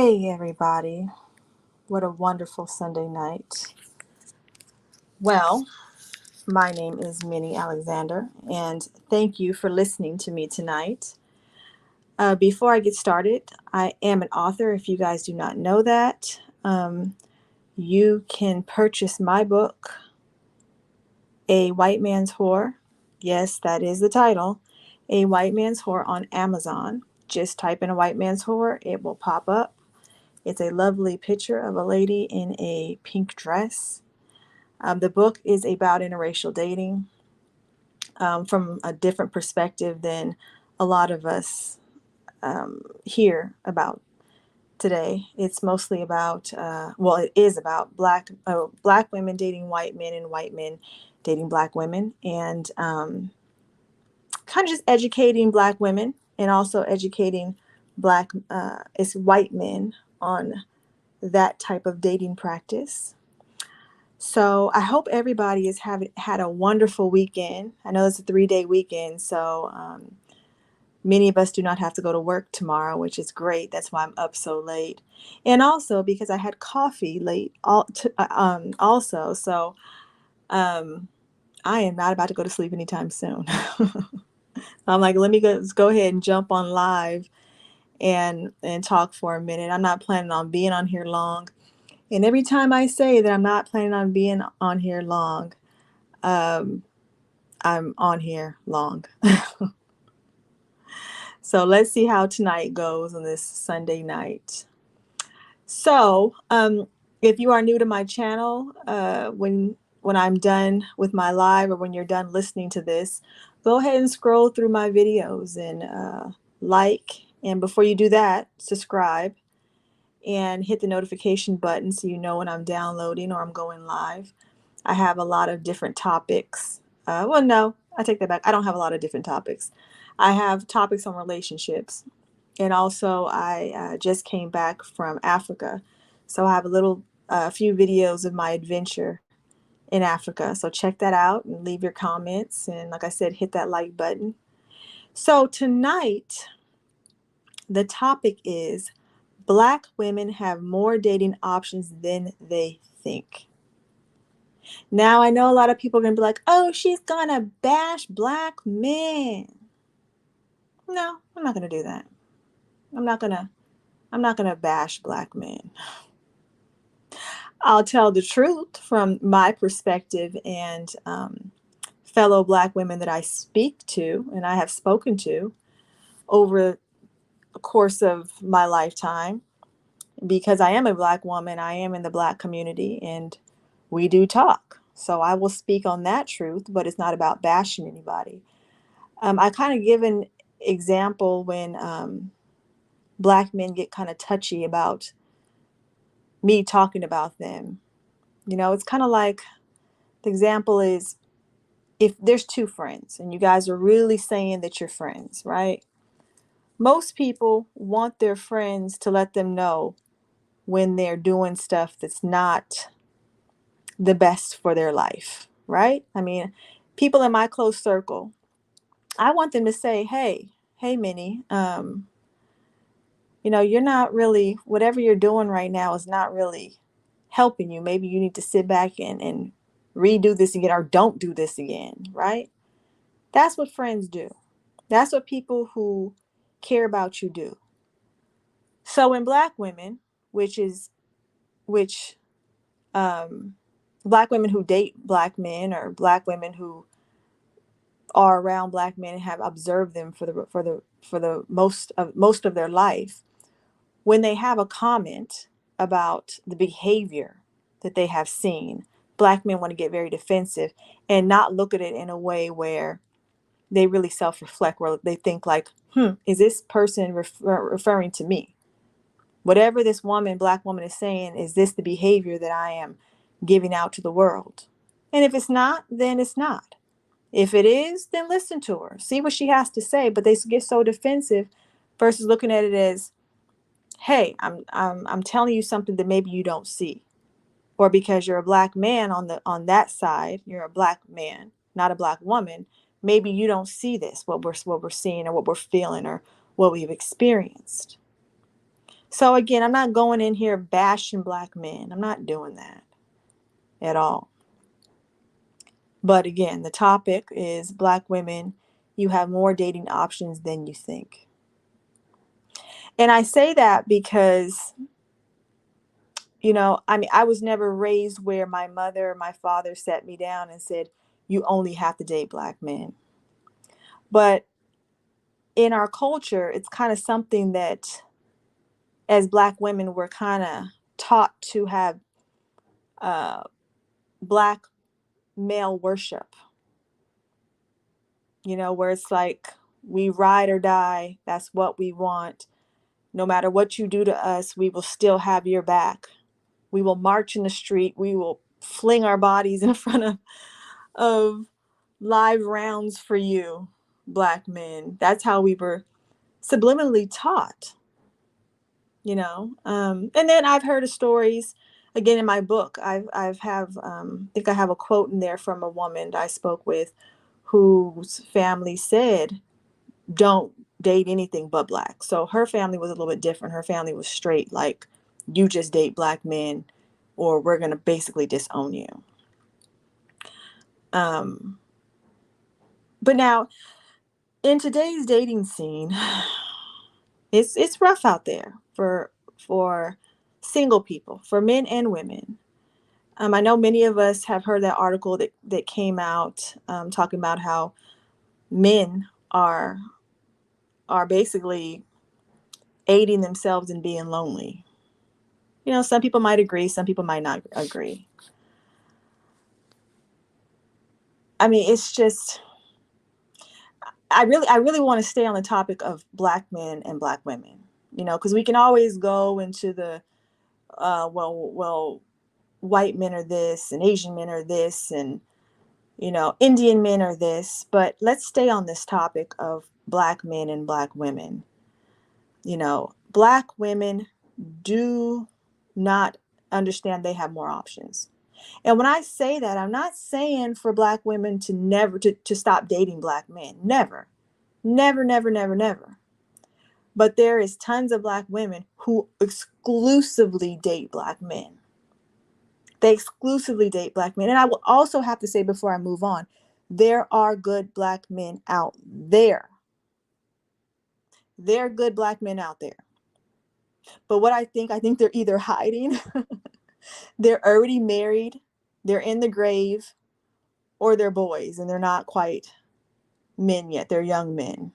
Hey, everybody. What a wonderful Sunday night. Well, my name is Minnie Alexander, and thank you for listening to me tonight. Before I get started, I am an author, if you guys do not know that. You can purchase my book, A White Man's Whore. Yes, that is the title. A White Man's Whore on Amazon. Just type in A White Man's Whore, it will pop up. It's a lovely picture of a lady in a pink dress. The book is about interracial dating from a different perspective than a lot of us hear about today. It's mostly about, it is about black women dating white men and white men dating black women, and kind of just educating black women and also educating it's white men on that type of dating practice. So I hope everybody has had a wonderful weekend. I know it's a 3-day weekend, so many of us do not have to go to work tomorrow, which is great. That's why I'm up so late, and also because I had coffee late. Also, so I am not about to go to sleep anytime soon. I'm like, let me go ahead and jump on live and talk for a minute. I'm not planning on being on here long. And every time I say that I'm not planning on being on here long, I'm on here long. So let's see how tonight goes on this Sunday night. So if you are new to my channel, when I'm done with my live or when you're done listening to this, go ahead and scroll through my videos and like. And before you do that, subscribe and hit the notification button so you know when I'm downloading or I'm going live. I have a lot of different topics. No, I take that back. I don't have a lot of different topics. I have topics on relationships. And also, I just came back from Africa. So I have a few videos of my adventure in Africa. So check that out and leave your comments. And like I said, hit that like button. So tonight, the topic is Black women have more dating options than they think. Now, I know a lot of people are going to be like, oh, she's going to bash black men. No, I'm not going to do that. I'm not going to bash black men. I'll tell the truth from my perspective and fellow black women that I speak to and I have spoken to over the course of my lifetime. Because I am a black woman, I am in the black community, and we do talk. So I will speak on that truth, but it's not about bashing anybody. I kind of give an example when black men get kind of touchy about me talking about them. You know, it's kind of like the example is if there's two friends and you guys are really saying that you're friends, right? Most people want their friends to let them know when they're doing stuff that's not the best for their life, right? I mean, people in my close circle, I want them to say, hey, Minnie, you're not really, whatever you're doing right now is not really helping you. Maybe you need to sit back and redo this again or don't do this again, right? That's what friends do. That's what people who care about you do. So in black women, which um, black women who date black men or black women who are around black men and have observed them for the most of their life, when they have a comment about the behavior that they have seen, black men want to get very defensive and not look at it in a way where they really self-reflect, where they think like, is this person referring to me? Whatever this black woman is saying, is this the behavior that I am giving out to the world? And if it's not, then it's not. If it is, then listen to her. See what she has to say. But they get so defensive versus looking at it as, hey, I'm telling you something that maybe you don't see. Or because you're a black man on that side, you're a black man, not a black woman, maybe you don't see this, what we're seeing or what we're feeling or what we've experienced. So again, I'm not going in here bashing black men. I'm not doing that at all. But again, the topic is black women. You have more dating options than you think. And I say that because, I mean, I was never raised where my mother or my father sat me down and said, you only have to date black men. But in our culture, it's kind of something that as black women, we're kind of taught to have uh, black male worship, where it's like we ride or die. That's what we want. No matter what you do to us, we will still have your back. We will march in the street. We will fling our bodies in front of live rounds for you, black men. That's how we were subliminally taught, And then I've heard of stories. Again, in my book, I think I have a quote in there from a woman that I spoke with, whose family said, "Don't date anything but black." So her family was a little bit different. Her family was straight, like, you just date black men, or we're gonna basically disown you. Um, but now in today's dating scene, it's rough out there for single people, for men and women. I know many of us have heard that article that came out, talking about how men are basically aiding themselves in being lonely. Some people might agree, some people might not agree. I mean, it's just, I really want to stay on the topic of black men and black women, because we can always go into the, well, white men are this and Asian men are this and, Indian men are this, but let's stay on this topic of black men and black women. Black women do not understand they have more options. And when I say that, I'm not saying for black women to never to stop dating black men. Never. Never, never, never, never. But there is tons of black women who exclusively date black men. They exclusively date black men. And I will also have to say before I move on, there are good black men out there. There are good black men out there. But what I think they're either hiding, they're already married, they're in the grave, or they're boys and they're not quite men yet. They're young men.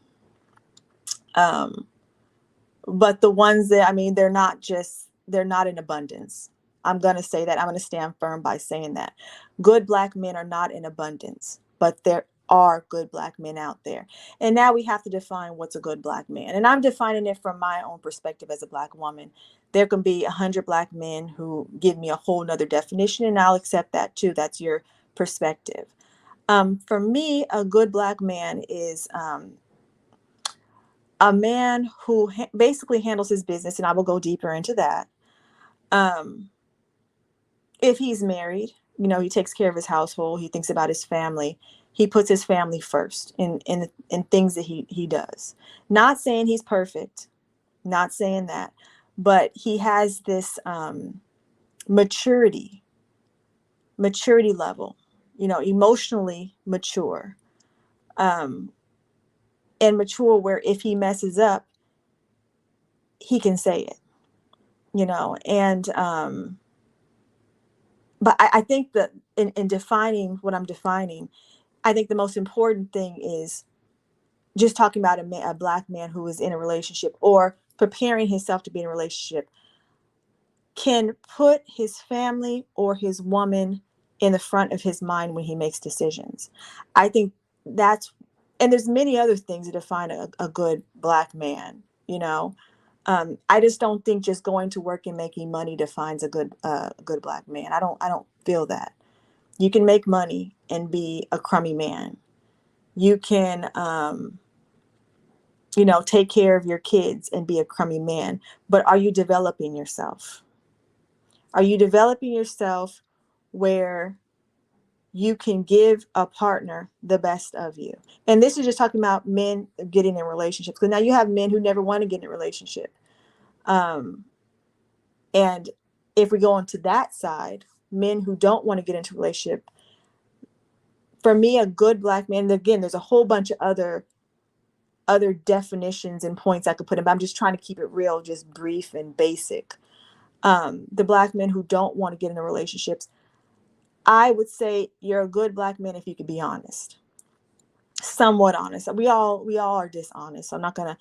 But the ones that, I mean, they're not in abundance. I'm going to say that. I'm going to stand firm by saying that. Good black men are not in abundance, but there are good black men out there. And now we have to define what's a good black man. And I'm defining it from my own perspective as a black woman. There can be 100 black men who give me a whole nother definition, and I'll accept that too. That's your perspective. For me, a good black man is a man who basically handles his business, and I will go deeper into that. Um, if he's married, he takes care of his household. He thinks about his family. He puts his family first in things that he does. Not saying he's perfect, not saying that, but he has this maturity level, emotionally mature, um, and mature where if he messes up, he can say it, and but I think that in defining what I'm defining, I think the most important thing is just talking about a black man who is in a relationship or preparing himself to be in a relationship can put his family or his woman in the front of his mind when he makes decisions. I think and there's many other things that define a good black man, I just don't think just going to work and making money defines a good black man. I don't feel that. You can make money and be a crummy man. You can, take care of your kids and be a crummy man. But are you developing yourself? Are you developing yourself where you can give a partner the best of you? And this is just talking about men getting in relationships. Because now you have men who never want to get in a relationship. Um, and if we go into that side, men who don't want to get into a relationship, for me, a good Black man, and again, there's a whole bunch of other definitions and points I could put in, but I'm just trying to keep it real, just brief and basic. The Black men who don't want to get into relationships, I would say you're a good Black man if you could be honest, somewhat honest. We all are dishonest. So I'm not gonna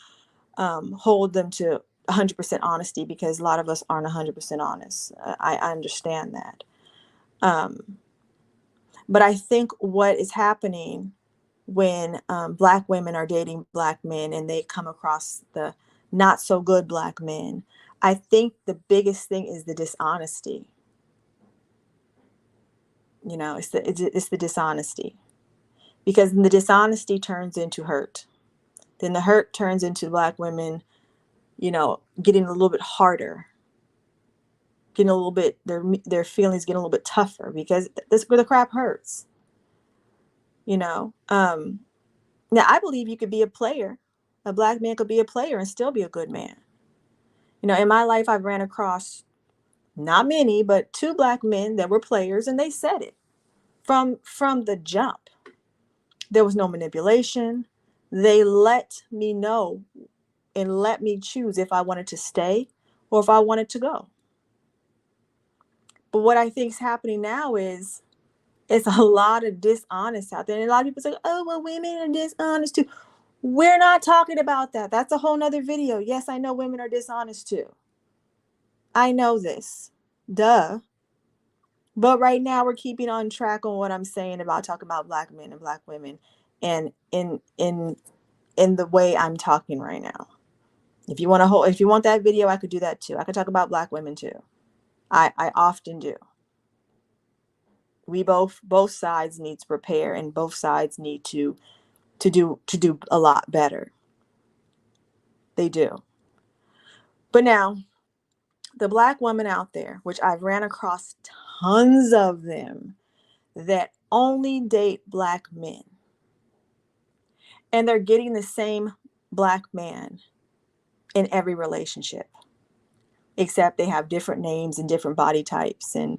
hold them to 100% honesty, because a lot of us aren't 100% honest. I understand that. Um, but I think what is happening when Black women are dating Black men and they come across the not so good Black men, I think the biggest thing is the dishonesty. It's the dishonesty, because then the dishonesty turns into hurt. Then the hurt turns into Black women, getting a little bit harder, getting a little bit, their feelings getting a little bit tougher, because that's where the crap hurts. Now I believe you could be a player. A Black man could be a player and still be a good man. In my life, I've ran across not many, but two Black men that were players, and they said it from the jump. There was no manipulation. They let me know and let me choose if I wanted to stay or if I wanted to go. But what I think is happening now is it's a lot of dishonest out there. And a lot of people say, oh, well, women are dishonest too. We're not talking about that. That's a whole nother video. Yes, I know women are dishonest too. I know this. Duh. But right now we're keeping on track on what I'm saying about talking about Black men and Black women, and in the way I'm talking right now. If you want that video, I could do that too. I could talk about Black women too. I often do. We both sides need to prepare, and both sides need to do a lot better. They do. But now, the Black woman out there, which I've ran across tons of them, that only date Black men, and they're getting the same Black man in every relationship, except they have different names and different body types, and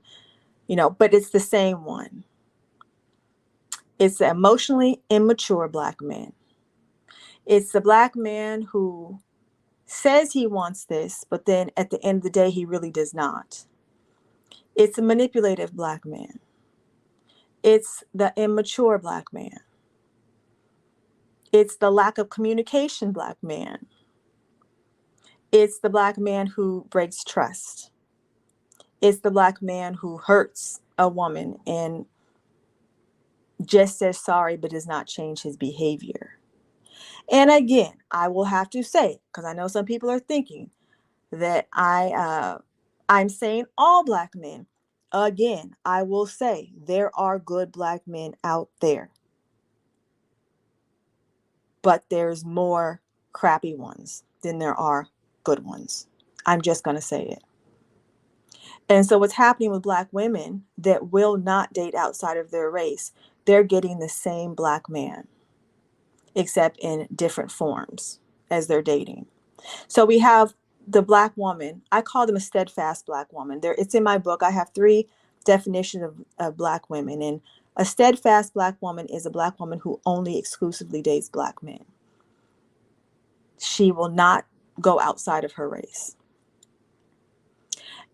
but it's the same one. It's the emotionally immature Black man. It's the Black man who says he wants this, but then at the end of the day, he really does not. It's a manipulative Black man. It's the immature Black man. It's the lack of communication Black man. It's the Black man who breaks trust. It's the Black man who hurts a woman and just says sorry, but does not change his behavior. And again, I will have to say, because I know some people are thinking that I'm saying all Black men. Again, I will say there are good Black men out there, but there's more crappy ones than there are good ones. I'm just going to say it. And so what's happening with Black women that will not date outside of their race, they're getting the same Black man, except in different forms as they're dating. So we have the Black woman. I call them a steadfast Black woman. It's in my book. I have 3 definitions of Black women. And a steadfast Black woman is a Black woman who only exclusively dates Black men. She will not go outside of her race.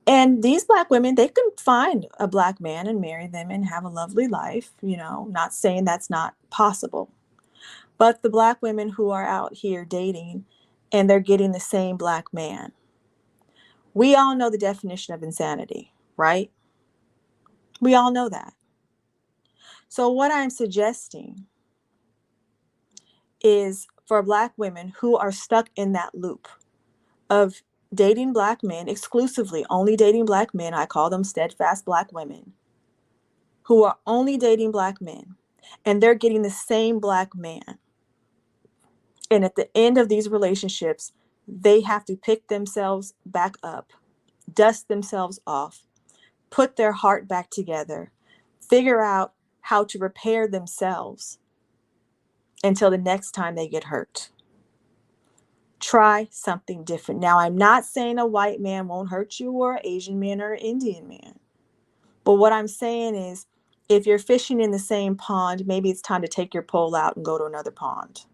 And these Black women, they can find a Black man and marry them and have a lovely life, not saying that's not possible. But the Black women who are out here dating and they're getting the same Black man, we all know the definition of insanity, right? We all know that. So what I'm suggesting is for Black women who are stuck in that loop of dating Black men exclusively, only dating Black men, I call them steadfast Black women, who are only dating Black men, and they're getting the same Black man. And at the end of these relationships, they have to pick themselves back up, dust themselves off, put their heart back together, figure out how to repair themselves until the next time they get hurt. Try something different. Now, I'm not saying a white man won't hurt you, or an Asian man, or an Indian man. But what I'm saying is, if you're fishing in the same pond, maybe it's time to take your pole out and go to another pond.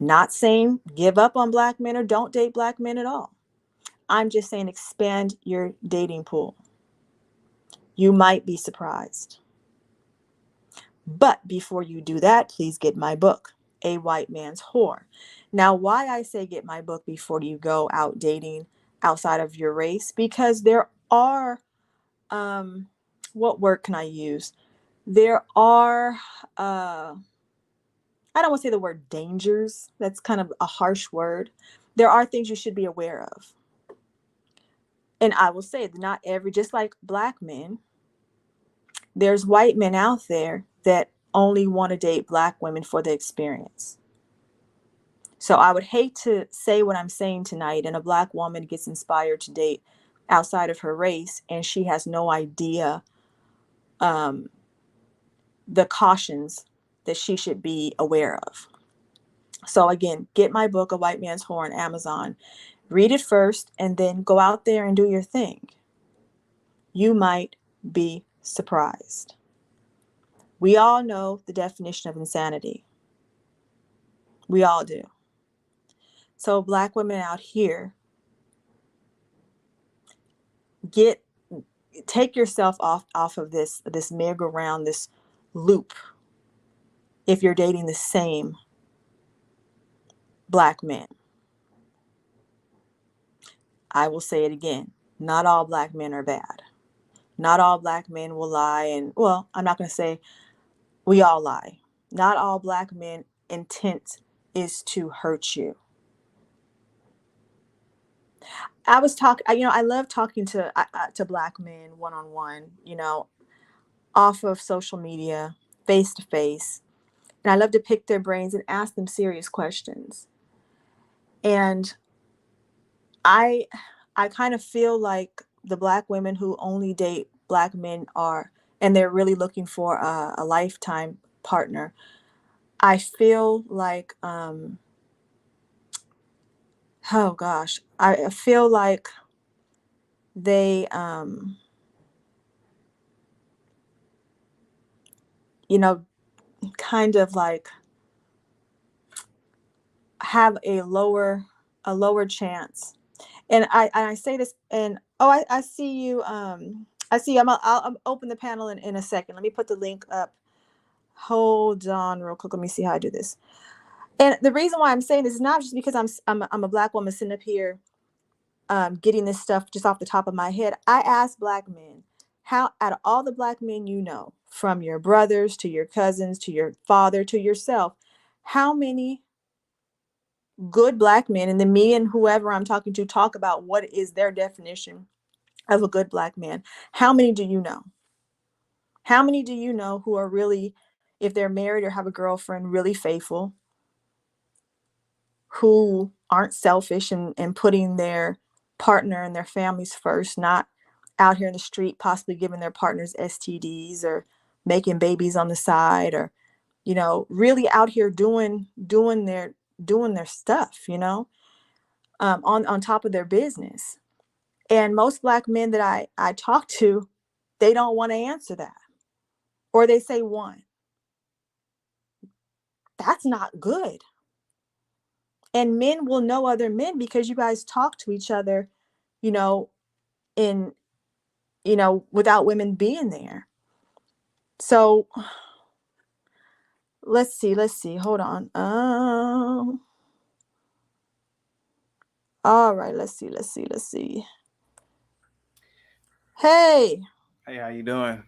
Not saying give up on black men or don't date black men at all. I'm just saying expand your dating pool. You might be surprised. But before you do that, please get my book, A White Man's Whore. Now, why I say get my book before you go out dating outside of your race, because there are, what word can I use? There are, I don't want to say the word dangers. That's kind of a harsh word. There are things you should be aware of. And I will say that not every, just like black men, there's white men out there that only want to date black women for the experience. So I would hate to say what I'm saying tonight, and a black woman gets inspired to date outside of her race, and she has no idea um, the cautions that she should be aware of. So again, get my book, A White Man's Whore, on Amazon. Read it first, and then go out there and do your thing. You might be surprised. We all know the definition of insanity. We all do. So black women out here, take yourself off of this merry-go-round, this loop, if you're dating the same black men. I will say it again. Not all black men are bad. Not all black men will lie. And, well, I'm not going to say we all lie. Not all black men intent is to hurt you. I was talking, I love talking to black men one-on-one, off of social media, face to face. And I love to pick their brains and ask them serious questions. And I kind of feel like the black women who only date black men and they're really looking for a lifetime partner. I feel like, oh gosh, I feel like they, kind of like have a lower chance. And I say this, and I see you. I see. I'll open the panel in a second. Let me put the link up. Hold on, real quick. Let me see how I do this. And the reason why I'm saying this is not just because I'm a black woman sitting up here, getting this stuff just off the top of my head. I ask black men, how, out of all the black men you know, from your brothers to your cousins to your father to yourself, how many good black men, and then me and whoever I'm talking to talk about what is their definition of a good black man. How many do you know? How many do you know who are really, if they're married or have a girlfriend, really faithful, who aren't selfish and putting their partner and their families first, not out here in the street possibly giving their partners STDs or making babies on the side, or really out here doing their stuff, on top of their business. And most black men that I talk to, they don't want to answer that. Or they say one. That's not good. And men will know other men because you guys talk to each other, in, without women being there. So let's see. Hold on. All right, let's see. Hey. Hey, how you doing?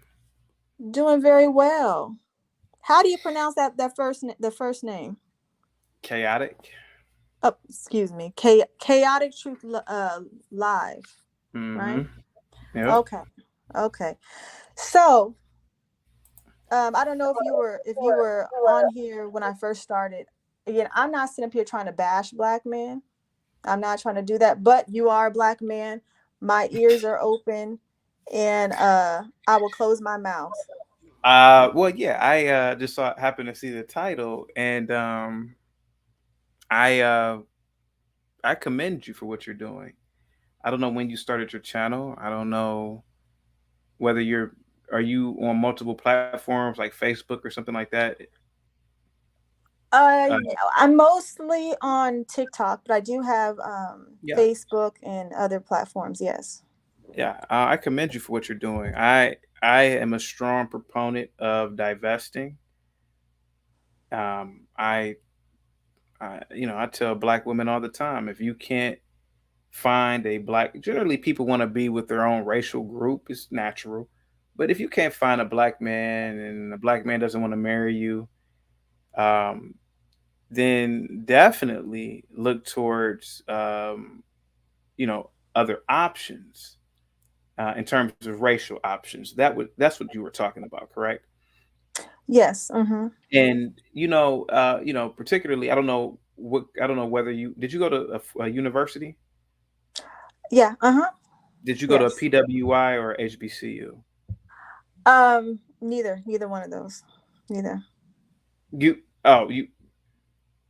Doing very well. How do you pronounce the first name? Chaotic. Oh, excuse me. Chaotic Truth Live, Mm-hmm. right? Yep. Okay. Okay. So, I don't know if you were on here when I first started. Again, I'm not sitting up here trying to bash black men. I'm not trying to do that, but you are a black man. My ears are open, and I will close my mouth. Well, yeah, I just happened to see the title, and I I commend you for what you're doing. I don't know when you started your channel. I don't know whether are you on multiple platforms like Facebook or something like that. Uh, I'm mostly on TikTok, but I do have yeah, Facebook and other platforms. Yes. yeah. I commend you for what you're doing. I am a strong proponent of divesting. Um, I I tell black women all the time, if you can't find a black, generally people want to be with their own racial group, it's natural. But if you can't find a black man and a black man doesn't want to marry you, um, then definitely look towards other options in terms of racial options. That's what you were talking about, correct? Yes. Mm-hmm. And particularly, I don't know whether you did you go to a university? Yeah. Uh-huh. Did you go to a Yes. PWI or HBCU? Neither one of those. Neither. You oh you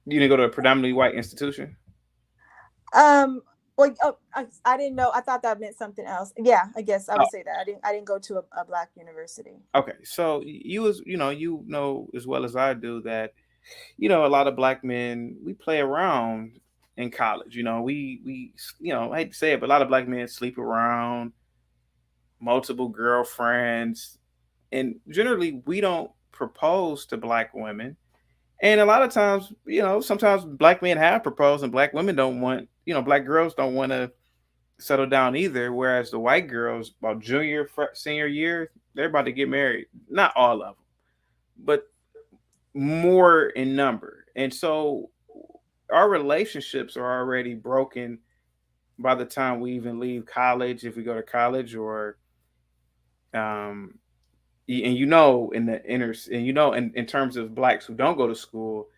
didn't go to a predominantly white institution? Um. Well, I didn't know. I thought that meant something else. Yeah, I guess I Oh, would say that. I didn't go to a black university. okay. So you know as well as I do that a lot of black men we play around in college. We I hate to say it, but a lot of black men sleep around, multiple girlfriends, and generally we don't propose to black women. And a lot of times, sometimes black men have proposed and black women don't want, black girls don't want to settle down either. Whereas the white girls, about senior year, they're about to get married. Not all of them, but more in number. And so our relationships are already broken by the time we even leave college, if we go to college, or um, and in the inner, and in terms of blacks who don't go to school,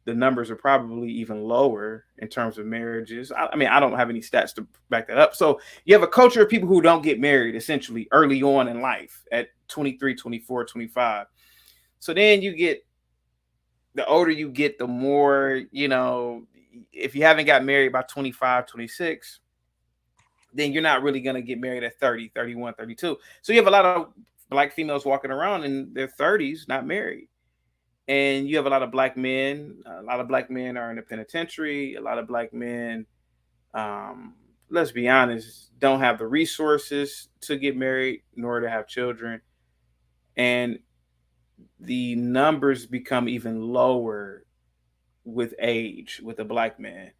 the numbers are probably even lower in terms of marriages. I mean, I don't have any stats to back that up. So you have a culture of people who don't get married essentially early on in life at 23, 24, 25. So then you get the older you get, the more, if you haven't got married by 25, 26, then you're not really going to get married at 30, 31, 32. So you have a lot of black females walking around in their 30s not married, and you have a lot of black men. A lot of black men are in the penitentiary. A lot of black men, um, let's be honest, don't have the resources to get married nor to have children, and the numbers become even lower with age with a black man.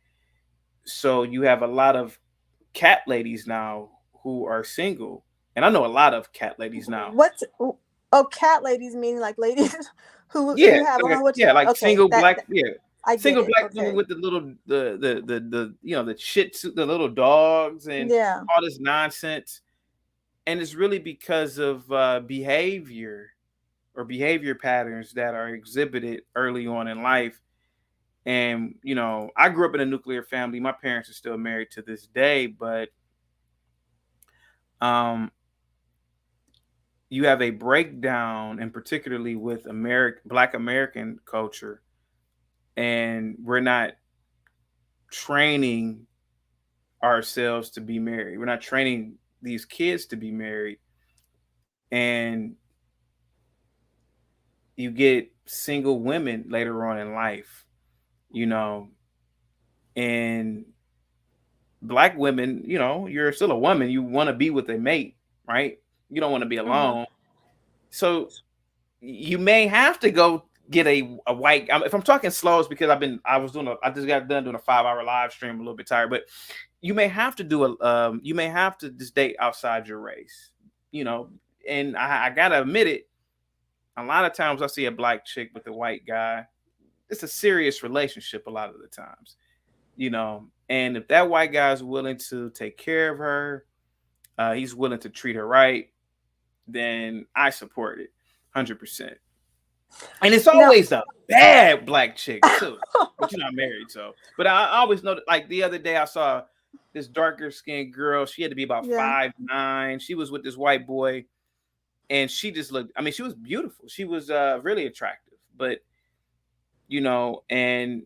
So you have a lot of cat ladies now who are single, and I know a lot of cat ladies now. What's cat ladies meaning like ladies Yeah, who have a okay, whole bunch of yeah, like okay single that, black, yeah, I get single it. black women Okay. with the little the the shih tzu, the little dogs, and Yeah. all this nonsense, and it's really because of behavior patterns that are exhibited early on in life. And I grew up in a nuclear family. My parents are still married to this day, but um, you have a breakdown, and particularly with Black American culture, and we're not training ourselves to be married. We're not training these kids to be married, and you get single women later on in life, you know, and black women, you're still a woman. You want to be with a mate, right? You don't want to be Hmm. alone. So you may have to go get a white. If I'm talking slow, it's because I just got done doing a 5-hour live stream, a little bit tired, but you may have to you may have to just date outside your race, you know. And I gotta admit it, a lot of times I see a black chick with a white guy. It's a serious relationship a lot of the times, And if that white guy is willing to take care of her, he's willing to treat her right, then I support it, 100%. And it's Now, always a bad black chick too, but you're not married, so. But I always know that. Like the other day, I saw this darker skinned girl. She had to be about yeah. 5'9". She was with this white boy, and she just looked. I mean, she was beautiful. She was really attractive, but and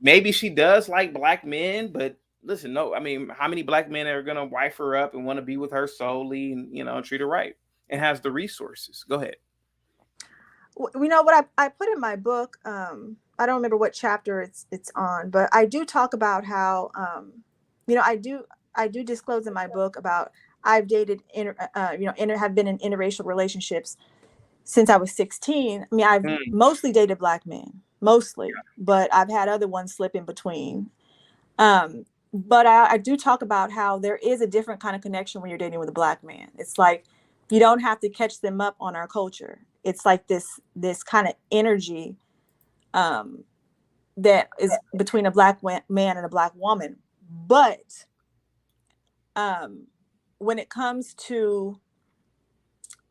maybe she does like black men, but listen, no, I mean, how many black men are gonna wife her up and want to be with her solely and treat her right and has the resources? Go ahead. You know what I put in my book, I don't remember what chapter it's on, but I do talk about how you know I do disclose in my book about I've dated have been in interracial relationships since I was 16. I mean, I've Mm, mostly dated black men, mostly, but I've had other ones slip in between. But I do talk about how there is a different kind of connection when you're dating with a black man. It's like you don't have to catch them up on our culture. It's like this kind of energy um, that is between a man and a black woman. But um, when it comes to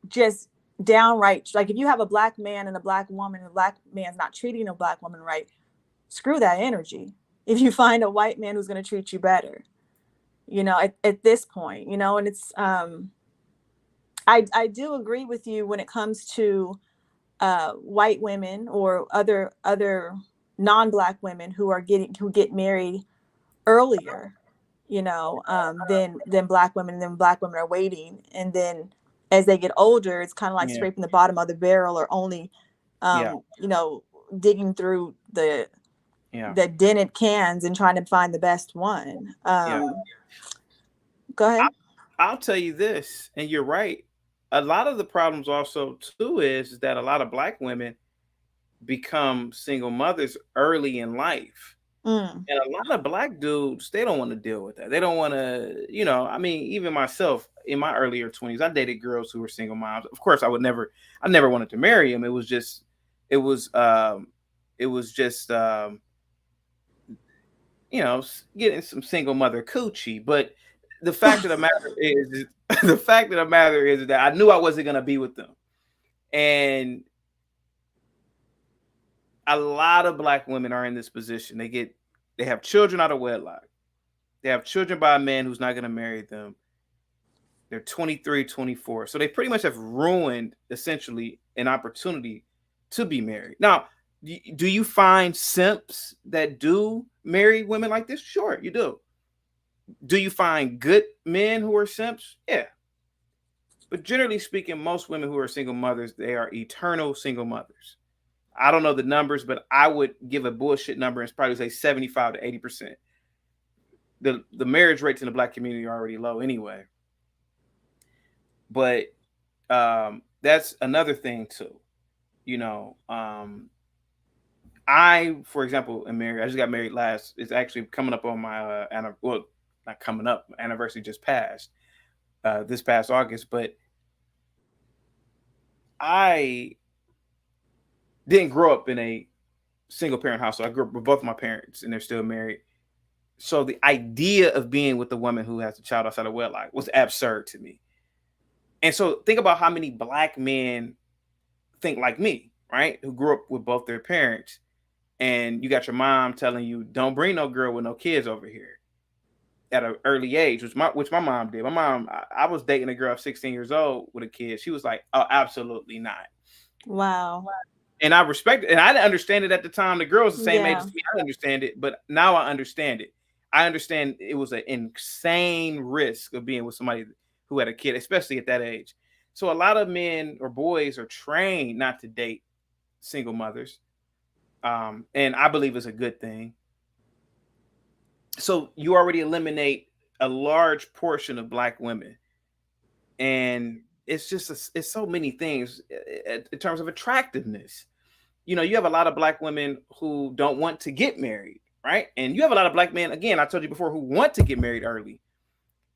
just downright, like if you have a black man and a black woman, and the black man's not treating a black woman right, screw that energy. If you find a white man who's going to treat you better, at this point, and it's I do agree with you when it comes to white women or other non-black women who get married earlier, than black women, and then black women are waiting, and then as they get older, it's kind of like yeah, scraping the bottom of the barrel, or only yeah, digging through yeah, the dented cans and trying to find the best one. yeah. Go I, ahead. I'll tell you this, and you're right. A lot of the problems also too is that a lot of black women become single mothers early in life. Mm. And a lot of black dudes, they don't want to deal with that. They don't want to, I mean, even myself in my earlier 20s, I dated girls who were single moms. Of course, I never wanted to marry them. It was, it was just, getting some single mother coochie. But the fact of the matter is the fact of the matter is that I knew I wasn't going to be with them. And a lot of black women are in this position. They have children out of wedlock. They have children by a man who's not going to marry them. They're 23, 24. So they pretty much have ruined essentially an opportunity to be married. Now, do you find simps that do marry women like this? Sure, you do. Do you find good men who are simps? Yeah. But generally speaking, most women who are single mothers, they are eternal single mothers. I don't know the numbers, but I would give a bullshit number and probably say 75 to 80%. The marriage rates in the black community are already low anyway. But that's another thing too. You know, I, for example, am married. I just got married last. It's actually coming up on my well, not coming up. Anniversary just passed this past August. But I didn't grow up in a single parent household. I grew up with both my parents, and they're still married. So the idea of being with a woman who has a child outside of wedlock was absurd to me. And so think about how many black men think like me, right? Who grew up with both their parents, and you got your mom telling you, "Don't bring no girl with no kids over here." At an early age, which my mom did. My mom, I was dating a girl 16 years old with a kid. She was like, "Oh, absolutely not." Wow. And I respect it, and I didn't understand it at the time. The girl was the same age Yeah. as me. I didn't understand it, but now I understand it. I understand it was an insane risk of being with somebody who had a kid, especially at that age. So a lot of men or boys are trained not to date single mothers, and I believe it's a good thing. So you already eliminate a large portion of black women, and it's so many things in terms of attractiveness. You have a lot of black women who don't want to get married, right? And you have a lot of black men, again, I told you before, who want to get married early.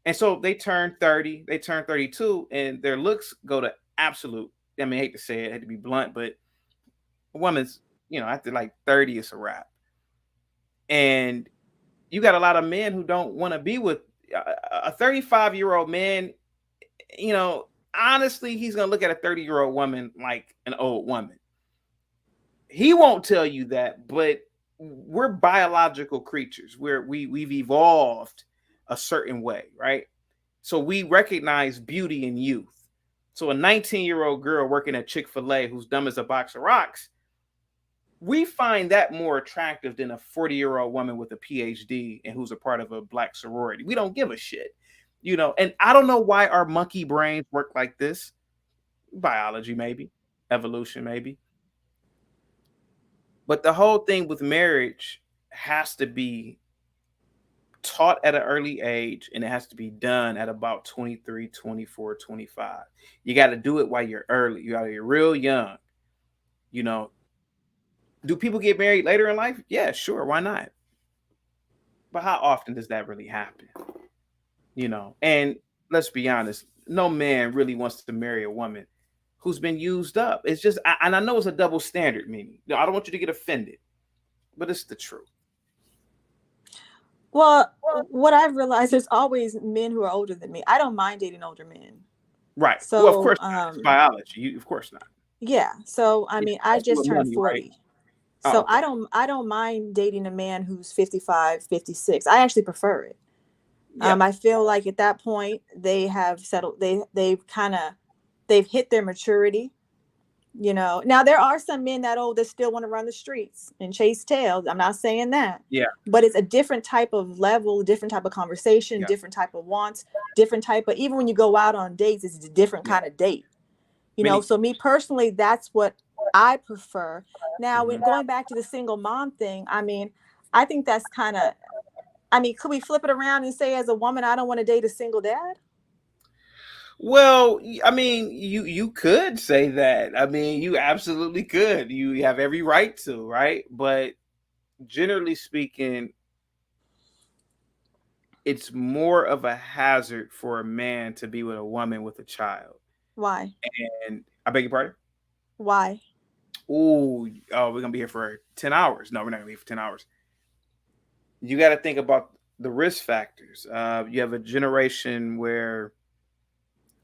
And so they turn 30, they turn 32, and their looks go to absolute. I mean, I hate to say it, I hate to be blunt, but a woman's, after like 30, it's a wrap. And you got a lot of men who don't want to be with a 35-year-old man. You know, honestly, he's going to look at a 30-year-old woman like an old woman. He won't tell you that, but we're biological creatures. We've evolved a certain way, right? So we recognize beauty in youth. So a 19-year-old girl working at Chick-fil-A who's dumb as a box of rocks, We find that more attractive than a 40-year-old woman with a PhD and who's a part of a black sorority. We don't give a shit. And I don't know why our monkey brains work like this. Biology, maybe. Evolution, maybe. But the whole thing with marriage has to be taught at an early age, and it has to be done at about 23, 24, 25. You got to do it while you're early. You're real young. You know, do people get married later in life? Yeah, sure. Why not? But how often does that really happen? And let's be honest, no man really wants to marry a woman who's been used up. It's just, and I know it's a double standard, meaning, I don't want you to get offended, but it's the truth. Well, what I've realized, there's always men who are older than me. I don't mind dating older men. Right. Well, of So, course not. It's biology. Of course not. yeah. So, I mean, I Especially just with turned money, right? 40. Oh, So okay. I don't mind dating a man who's 55, 56. I actually prefer it. Yeah. I feel like at that point they have settled, they've hit their maturity. Now there are some men that old that still want to run the streets and chase tails. I'm not saying that. Yeah. But it's a different type of level, different type of conversation, Yeah. different type of wants, different type of, even when you go out on dates, it's a different Yeah. kind of date. Many. So me personally, that's what I prefer. Now, when Mhm. going back to the single mom thing, I mean, I think that's kind of, I mean, could we flip it around and say, as a woman, I don't want to date a single dad? Well, I mean, you could say that. I mean, you absolutely could. You have every right to, right? But generally speaking, it's more of a hazard for a man to be with a woman with a child. Why? And I beg your pardon? Why? Oh, we're gonna be here for 10 hours. No, we're not gonna be here for 10 hours. You got to think about the risk factors. You have a generation where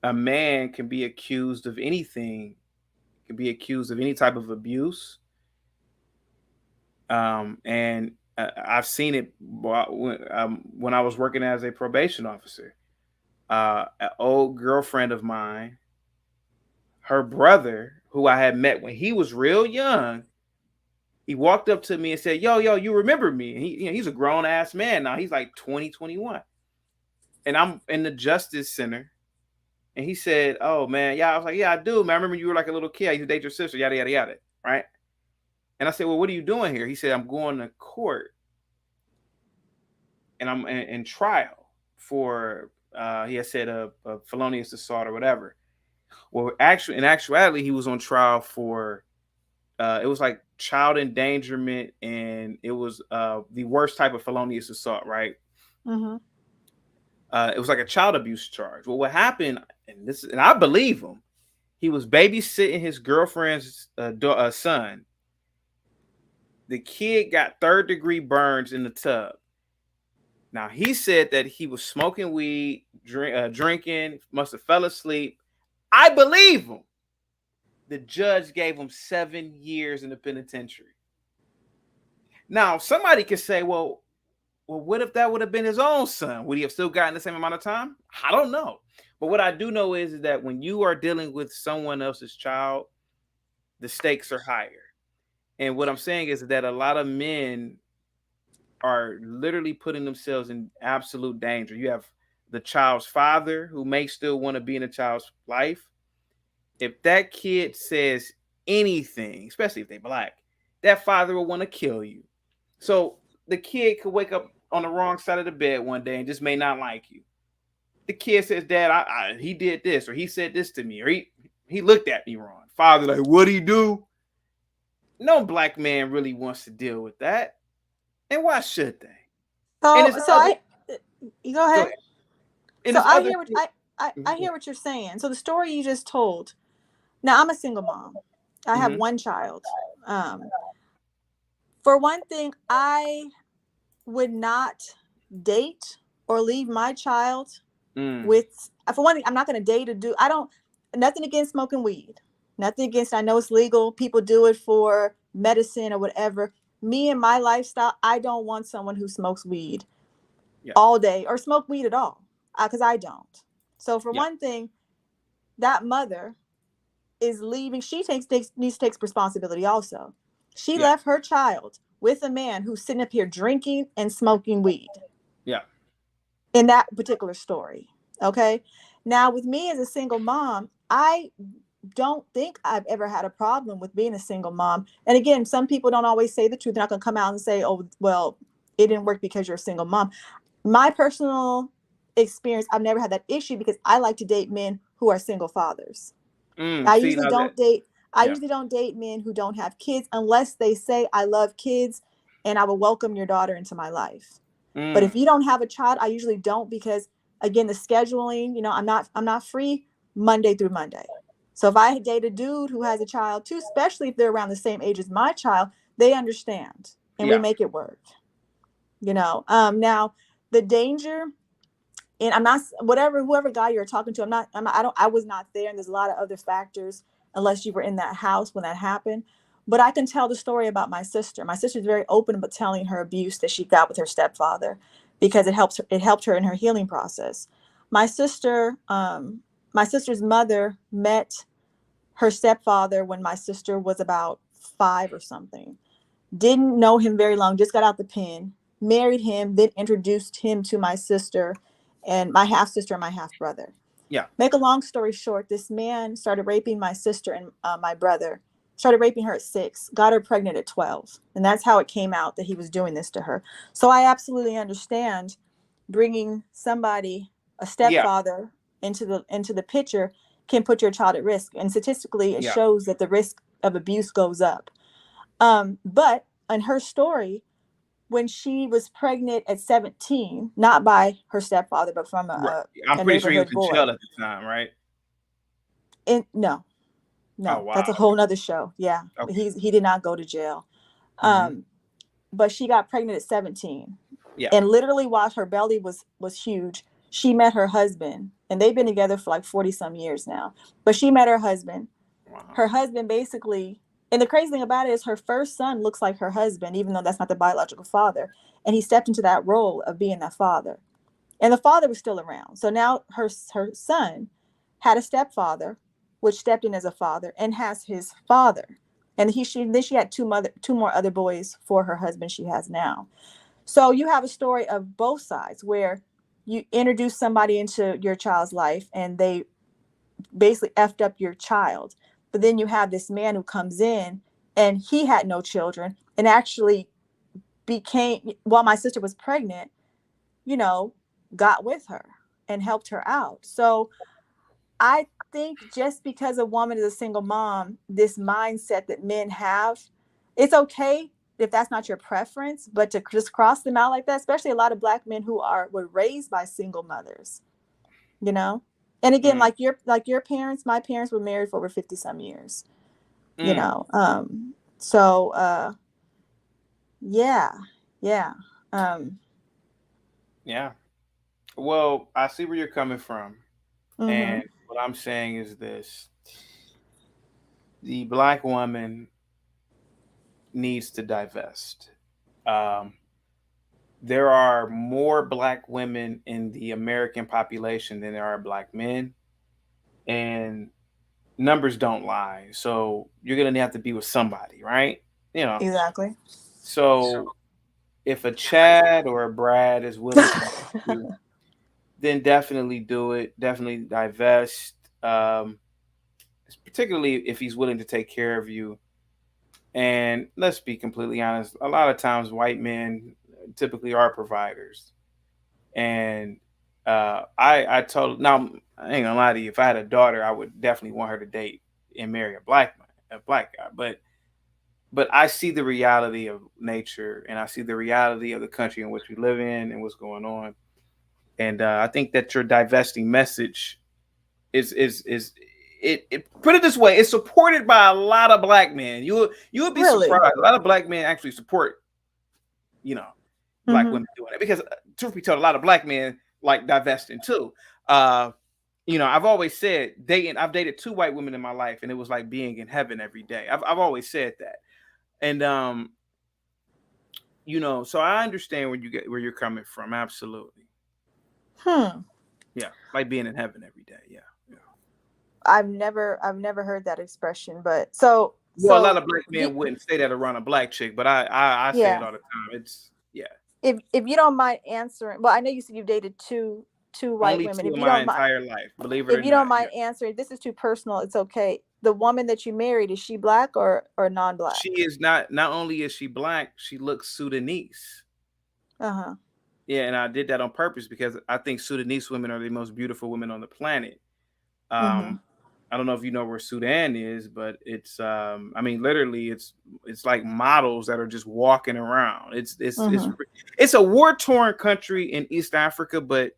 a man can be accused of anything, can be accused of any type of abuse. And I've seen it when I was working as a probation officer. An old girlfriend of mine, her brother, who I had met when he was real young, he walked up to me and said, yo, you remember me? And he's a grown ass man now. He's like 20, 21. And I'm in the Justice Center. And he said, oh, man, yeah. I was like, yeah, I do, man. I remember you were like a little kid. I used to date your sister, yada, yada, yada. Right. And I said, well, what are you doing here? He said, I'm going to court and I'm in trial for, he had said, a felonious assault or whatever. Well, actually, in actuality, he was on trial for, it was like child endangerment, and it was the worst type of felonious assault, right? Mm-hmm. It was like a child abuse charge. Well, what happened, and I believe him, he was babysitting his girlfriend's son. The kid got third-degree burns in the tub. Now, he said that he was smoking weed, drinking, must have fell asleep. I believe him. The judge gave him 7 years in the penitentiary. Now, somebody could say, well, what if that would have been his own son? Would he have still gotten the same amount of time? I don't know. But what I do know is that when you are dealing with someone else's child, the stakes are higher. And what I'm saying is that a lot of men are literally putting themselves in absolute danger. You have the child's father who may still want to be in the child's life. If that kid says anything, especially if they're black, that father will want to kill you. So the kid could wake up on the wrong side of the bed one day and just may not like you. The kid says, Dad, he did this, or he said this to me, or he looked at me wrong. Father, like, what'd he do? No black man really wants to deal with that. And why should they? And So, it's so other I, you go Go ahead. ahead. And So it's I other hear what things. I hear what you're saying. So the story you just told. Now I'm a single mom. I have Mm-hmm. one child. Um, for one thing, I would not date or leave my child Mm. with. For one thing, I'm not going to date or do. I don't. Nothing against smoking weed. Nothing against. I know it's legal. People do it for medicine or whatever. Me and my lifestyle, I don't want someone who smokes weed Yeah. all day or smoke weed at all, because I don't. So for Yeah. one thing, that mother is leaving. She needs to take responsibility also. She Yeah. left her child with a man who's sitting up here drinking and smoking weed Yeah. in that particular story. Okay. Now, with me as a single mom, I don't think I've ever had a problem with being a single mom. And again, some people don't always say the truth. They're not going to come out and say, oh, well, it didn't work because you're a single mom. My personal experience, I've never had that issue because I like to date men who are single fathers. I See usually now that. don't date I Yeah. usually don't date men who don't have kids unless they say I love kids and I will welcome your daughter into my life. But if Mm. you don't have a child, I usually don't because again, the scheduling, I'm not free Monday through Monday. So if I date a dude who has a child too, especially if they're around the same age as my child, they understand and we Yeah. make it work. Now the danger, and I'm not whatever whoever guy you're talking to. I was not there, and there's a lot of other factors unless you were in that house when that happened. But I can tell the story about my sister. My sister's very open about telling her abuse that she got with her stepfather because it helped her in her healing process. My sister, my sister's mother met her stepfather when my sister was about 5 or something. Didn't know him very long, just got out the pen, married him, then introduced him to my sister and my half sister and my half brother. Yeah. Make a long story short, this man started raping my sister and my brother, started raping her at 6, got her pregnant at 12. And that's how it came out that he was doing this to her. So I absolutely understand bringing somebody, a Yeah. stepfather, into the picture can put your child at risk. And statistically, it Yeah. shows that the risk of abuse goes up. But in her story, when she was pregnant at 17, not by her stepfather, but from Right. a, I'm a pretty sure he was neighborhood in jail boy. at the time, right? No, Oh no, wow. that's a whole nother show. Yeah, Okay. he did not go to jail. Mm-hmm. Um, but she got pregnant at 17, Yeah. and literally while her belly was huge, she met her husband, and they've been together for like 40 some years now. But she met her husband. Wow. Her husband basically, and the crazy thing about it is her first son looks like her husband, even though that's not the biological father. And he stepped into that role of being that father. And the father was still around. So now her son had a stepfather, which stepped in as a father, and has his father. And then she had two more other boys for her husband she has now. So you have a story of both sides where you introduce somebody into your child's life and they basically effed up your child. But then you have this man who comes in and he had no children and actually became, while my sister was pregnant, you know, got with her and helped her out. So I think just because a woman is a single mom, this mindset that men have, it's okay if that's not your preference, but to just cross them out like that, especially a lot of black men who were raised by single mothers, you know? And again, Mm. like your parents, my parents were married for over 50 some years, you Mm. know. So yeah, yeah. Um, Yeah. Well, I see where you're coming from, and mhm, what I'm saying is this: the black woman needs to divest. Um, there are more black women in the American population than there are black men, and numbers don't lie. So you're gonna have to be with somebody, right? You know. exactly. So if a Chad or a Brad is willing to help you, then definitely do it. Definitely divest. Um, Particularly if he's willing to take care of you. And let's be completely honest, a lot of times white men typically are providers. And I told now I ain't gonna lie to you, if I had a daughter, I would definitely want her to date and marry a black guy. But I see the reality of nature and I see the reality of the country in which we live in and what's going on. And I think that your divesting message is it put it this way, it's supported by a lot of black men. You would be Really? surprised. A lot of black men actually support, you know, black Hmm. women doing it because truth be told, a lot of black men like divesting too. Uh, I've always said dating. I've dated 2 white women in my life, and it was like being in heaven every day. I've always said that, and so I understand where you're coming from. Absolutely, Hmm. yeah, like being in heaven every day. Yeah, yeah. I've never heard that expression, but so Well, a lot So of black you, men wouldn't say that around a black chick, but I say it yeah, all the time. It's yeah. if you don't mind answering, well, I know you said you've dated two white Only women. two If in you my don't mind, entire life, believe it if or you not. don't Yeah. mind answering, this is too personal. It's okay. The woman that you married, is she black or non-black? She is not only is she black, she looks Sudanese. Uh huh. Yeah, and I did that on purpose because I think Sudanese women are the most beautiful women on the planet. Mm-hmm. Um, I don't know if you know where Sudan is, but it's I mean literally it's like models that are just walking around. Mm-hmm. It's a war-torn country in East Africa, but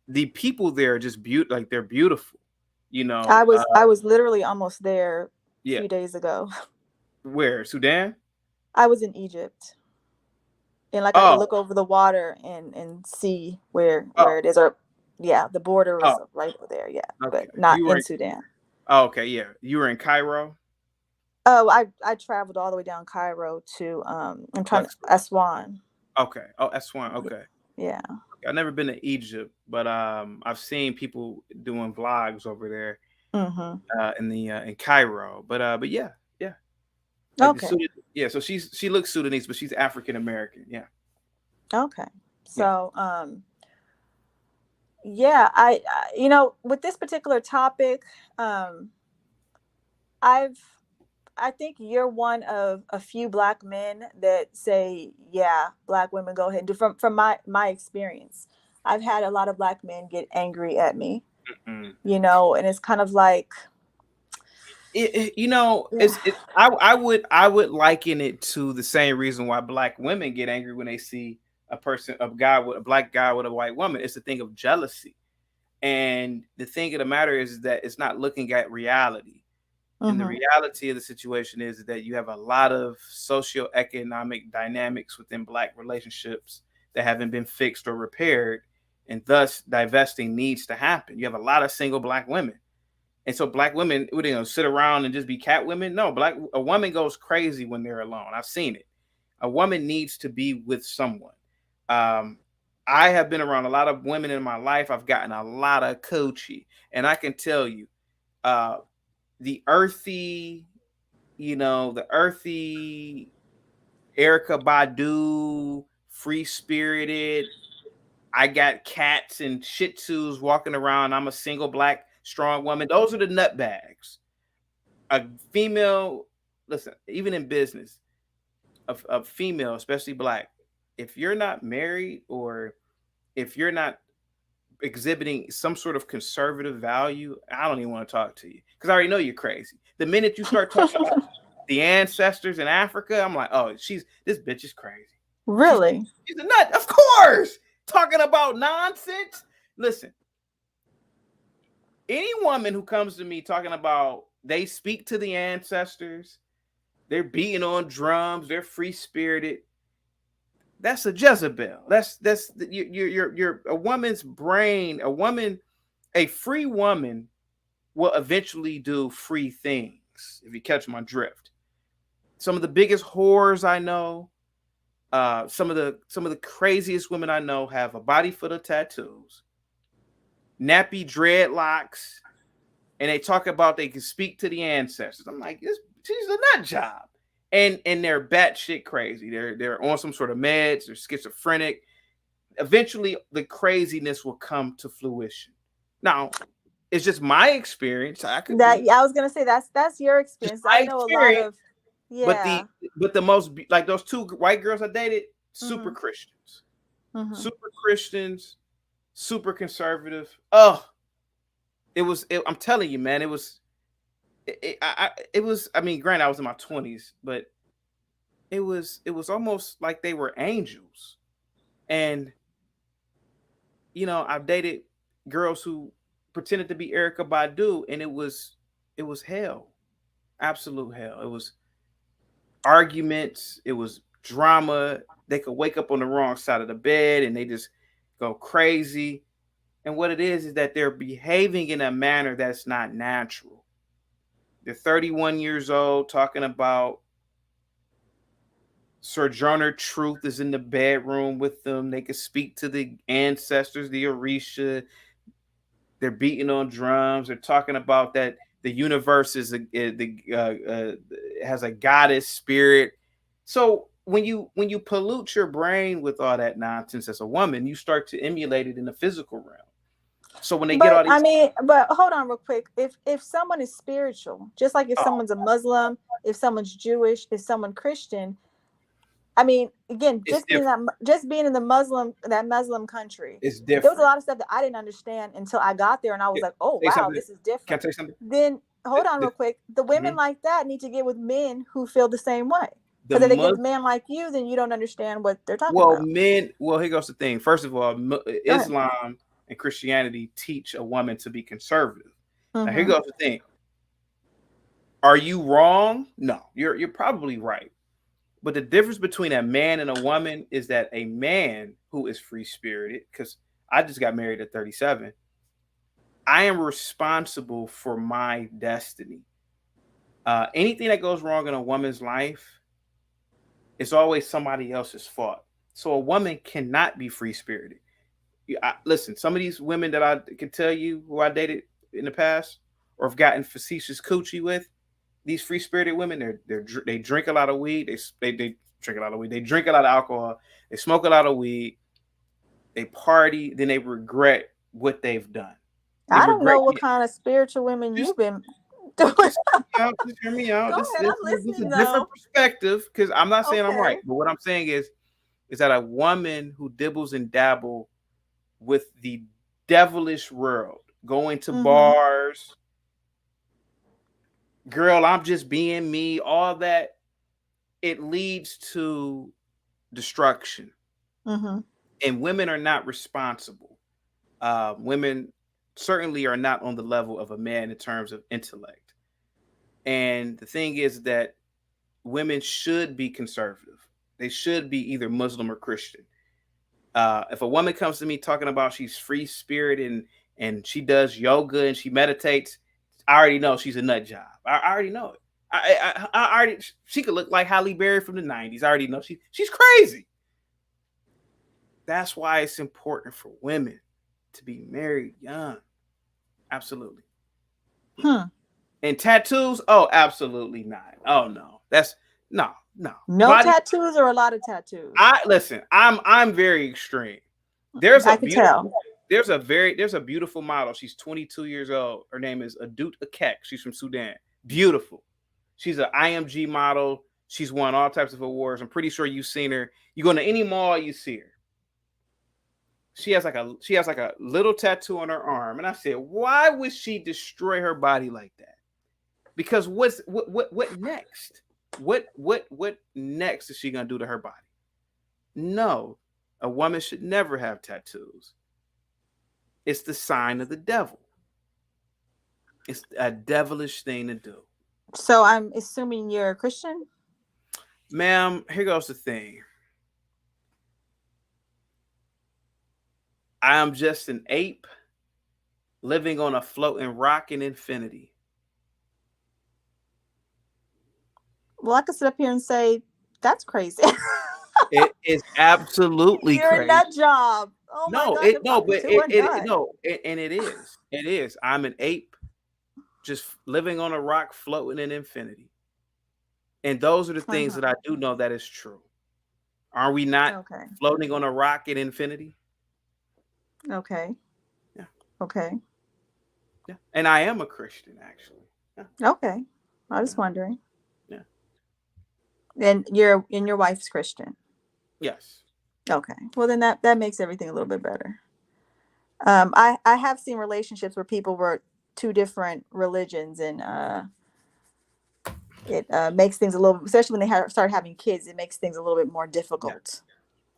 the people there are just beautiful, like they're beautiful. You know, I was literally almost there a yeah. few days ago. Where? Sudan? I was in Egypt, and like I could Oh, look over the water and see oh, where it is. Or yeah, the border oh, was right over there. Yeah, okay. but not You were in in, Sudan. oh, okay, yeah. You were in Cairo. Oh, I traveled all the way down Cairo to I'm trying to That's Aswan. okay. Oh, that's one. Y- Okay. Yeah. I've never been to Egypt, but I've seen people doing vlogs over there Mm-hmm. in Cairo. But yeah, yeah. Like the Okay. Sudan, yeah. So she looks Sudanese, but she's African American. Yeah, Okay. yeah. So yeah, with this particular topic, um, I've I think you're one of a few black men that say, yeah, black women go ahead and do. From my experience, I've had a lot of black men get angry at me, Mm. and it's kind of like, You know, yeah. I would liken it to the same reason why black women get angry when they see a black guy with a white woman. It's a thing of jealousy. And the thing of the matter is that it's not looking at reality. And the Mm-hmm. reality of the situation is that you have a lot of socioeconomic dynamics within black relationships that haven't been fixed or repaired. And thus, divesting needs to happen. You have a lot of single black women. And so black women, would sit around and just be cat women? No, a woman goes crazy when they're alone. I've seen it. A woman needs to be with someone. Um, I have been around a lot of women in my life. I've gotten a lot of coochie, and I can tell you, uh, the earthy, the earthy Erica Badu, free spirited. I got cats and Shih Tzus walking around. I'm a single black strong woman. Those are the nut bags. A female, listen, even in business, a female, especially black, if you're not married or if you're not exhibiting some sort of conservative value, I don't even want to talk to you because I already know you're crazy. The minute you start talking about the ancestors in Africa, I'm like, oh, this bitch is crazy. She's Really? she's a nut, of course. Talking about nonsense. Listen, any woman who comes to me talking about they speak to the ancestors, they're beating on drums, they're free spirited. That's a Jezebel. That's you're a woman's brain. A free woman will eventually do free things. If you catch my drift, some of the biggest whores I know, some of the craziest women I know have a body full of tattoos, nappy dreadlocks, and they talk about they can speak to the ancestors. I'm like, she's a nut job. And they're batshit crazy. They're on some sort of meds, they're schizophrenic. Eventually the craziness will come to fruition. Now, it's just my experience. I could That, be yeah, I was gonna say that's your just experience. my I know a lot experience, of, but yeah. the most like those two white girls I dated, super Mm-hmm. Christians. Mm-hmm. Super Christians, super conservative. Oh, I'm telling you, man, it was it was. I mean, granted, I was in my 20s, but it was almost like they were angels. And I've dated girls who pretended to be Erica Badu, and it was hell, absolute hell. It was arguments, it was drama. They could wake up on the wrong side of the bed, and they just go crazy. And what it is that they're behaving in a manner that's not natural. They're 31 years old talking about Sojourner Truth is in the bedroom with them. They could speak to the ancestors, the Orisha. They're beating on drums. They're talking about that the universe has a goddess spirit. So when you pollute your brain with all that nonsense as a woman, you start to emulate it in the physical realm. So when they get But all I these, mean, but hold on real quick. If someone is spiritual, just like if oh, someone's a Muslim, if someone's Jewish, if someone Christian, I mean, again, it's different. just being in that Muslim country, It's there was a different. lot of stuff that I didn't understand until I got there, and I was like, oh Say wow, something. this is Can I different. tell you something? Then The, hold on the, real quick. The women mhm. like that need to get with men who feel the same way. The Because if they get Mus- with men like you, then you don't understand what they're talking well, about. men. Well, here goes the thing. First of all, Go ahead. Islam and Christianity teach a woman to be conservative. Now, here Mm-hmm. goes the thing. Are you wrong? No, you're probably right. But the difference between a man and a woman is that a man who is free spirited, because I just got married at 37, I am responsible for my destiny. Anything that goes wrong in a woman's life is always somebody else's fault. So a woman cannot be free spirited. Listen, some of these women that I can tell you who I dated in the past or have gotten facetious coochie with, these free spirited women, they drink a lot of weed. They drink a lot of weed. They drink a lot of alcohol. They smoke a lot of weed. They party. Then they regret what they've done. They I don't regret. know what kind of spiritual women Just you've been doing. just hear me out. Just hear me out. Go ahead, I'm This is a listening different though. perspective because I'm not saying I'm right, Okay. but what I'm saying is that a woman who dibbles and dabble with the devilish world, going to Mm-hmm. bars, girl, I'm just being me, all that, it leads to destruction. Mm-hmm. And women are not responsible. Women certainly are not on the level of a man in terms of intellect. And the thing is that women should be conservative. They should be either Muslim or Christian. If a woman comes to me talking about she's free spirit and she does yoga and she meditates, I already know she's a nut job. I already know it. I already she could look like Halle Berry from the '90s. I already know she's crazy. That's why it's important for women to be married young. Absolutely. Hmm. And tattoos? Oh, absolutely not. Oh no. That's no, no. No Body tattoos or a lot of tattoos. I listen, I'm very extreme. There's a I could beautiful tell. there's a beautiful model. She's 22 years old. Her name is Adut Akek. She's from Sudan. Beautiful. She's an IMG model. She's won all types of awards. I'm pretty sure you've seen her. You go to any mall, you see her. She has like a little tattoo on her arm. And I said, why would she destroy her body like that? Because what next? What next is she gonna do to her body? No, a woman should never have tattoos. It's the sign of the devil. It's a devilish thing to do. So I'm assuming you're a Christian? Ma'am, here goes the thing. I am just an ape living on a floating rock in infinity. Well, I could sit up here and say, that's crazy. It is absolutely You're a crazy. nut job. Oh my No, gosh, it I'm no, talking but to a nut. no, and it is. It is. I'm an ape just living on a rock floating in infinity. And those are the things Uh-huh. that I do know that is true. Are we not Okay. floating on a rock in infinity? Okay. Yeah, Okay. yeah. And I am a Christian, actually. Yeah, Okay. I yeah, was wondering. yeah. And your wife's Christian. Yes. Okay. Well, then that makes everything a little bit better. I have seen relationships where people were two different religions, and it makes things a little, especially when they start having kids, it makes things a little bit more Yeah. difficult,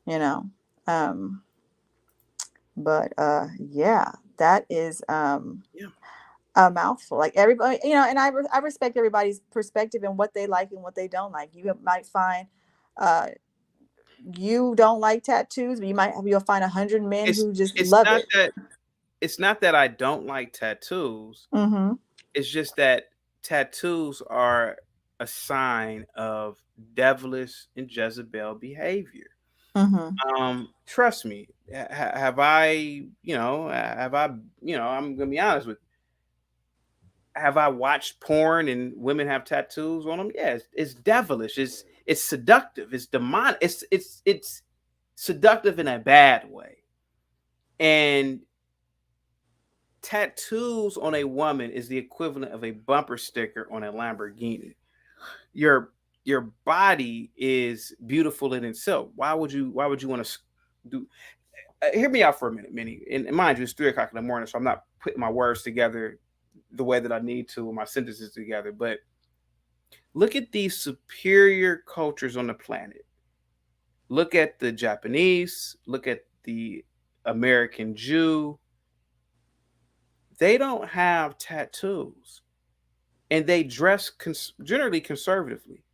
you know. Um, but yeah, that is Yeah. a mouthful. Like everybody, and I respect everybody's perspective and what they like and what they don't like. You might find uh, you don't like tattoos, but you'll find 100 men It's who just it's love not it. that it's not that I don't like tattoos. Mm-hmm. It's just that tattoos are a sign of devilish and Jezebel behavior. Mm-hmm. Trust me. Have I, I'm gonna be honest with you. Have I watched porn and women have tattoos on them? Yeah, it's devilish. It's seductive. It's demonic. It's seductive in a bad way. And tattoos on a woman is the equivalent of a bumper sticker on a Lamborghini. Your your body is beautiful in itself. Why would you want to do? Hear me out for a minute, Minnie. And mind you, it's 3 o'clock in the morning, so I'm not putting my words together the way that I need to, or my sentences together. But look at these superior cultures on the planet. Look at the Japanese. Look at the American Jew. They don't have tattoos, and they dress generally conservatively.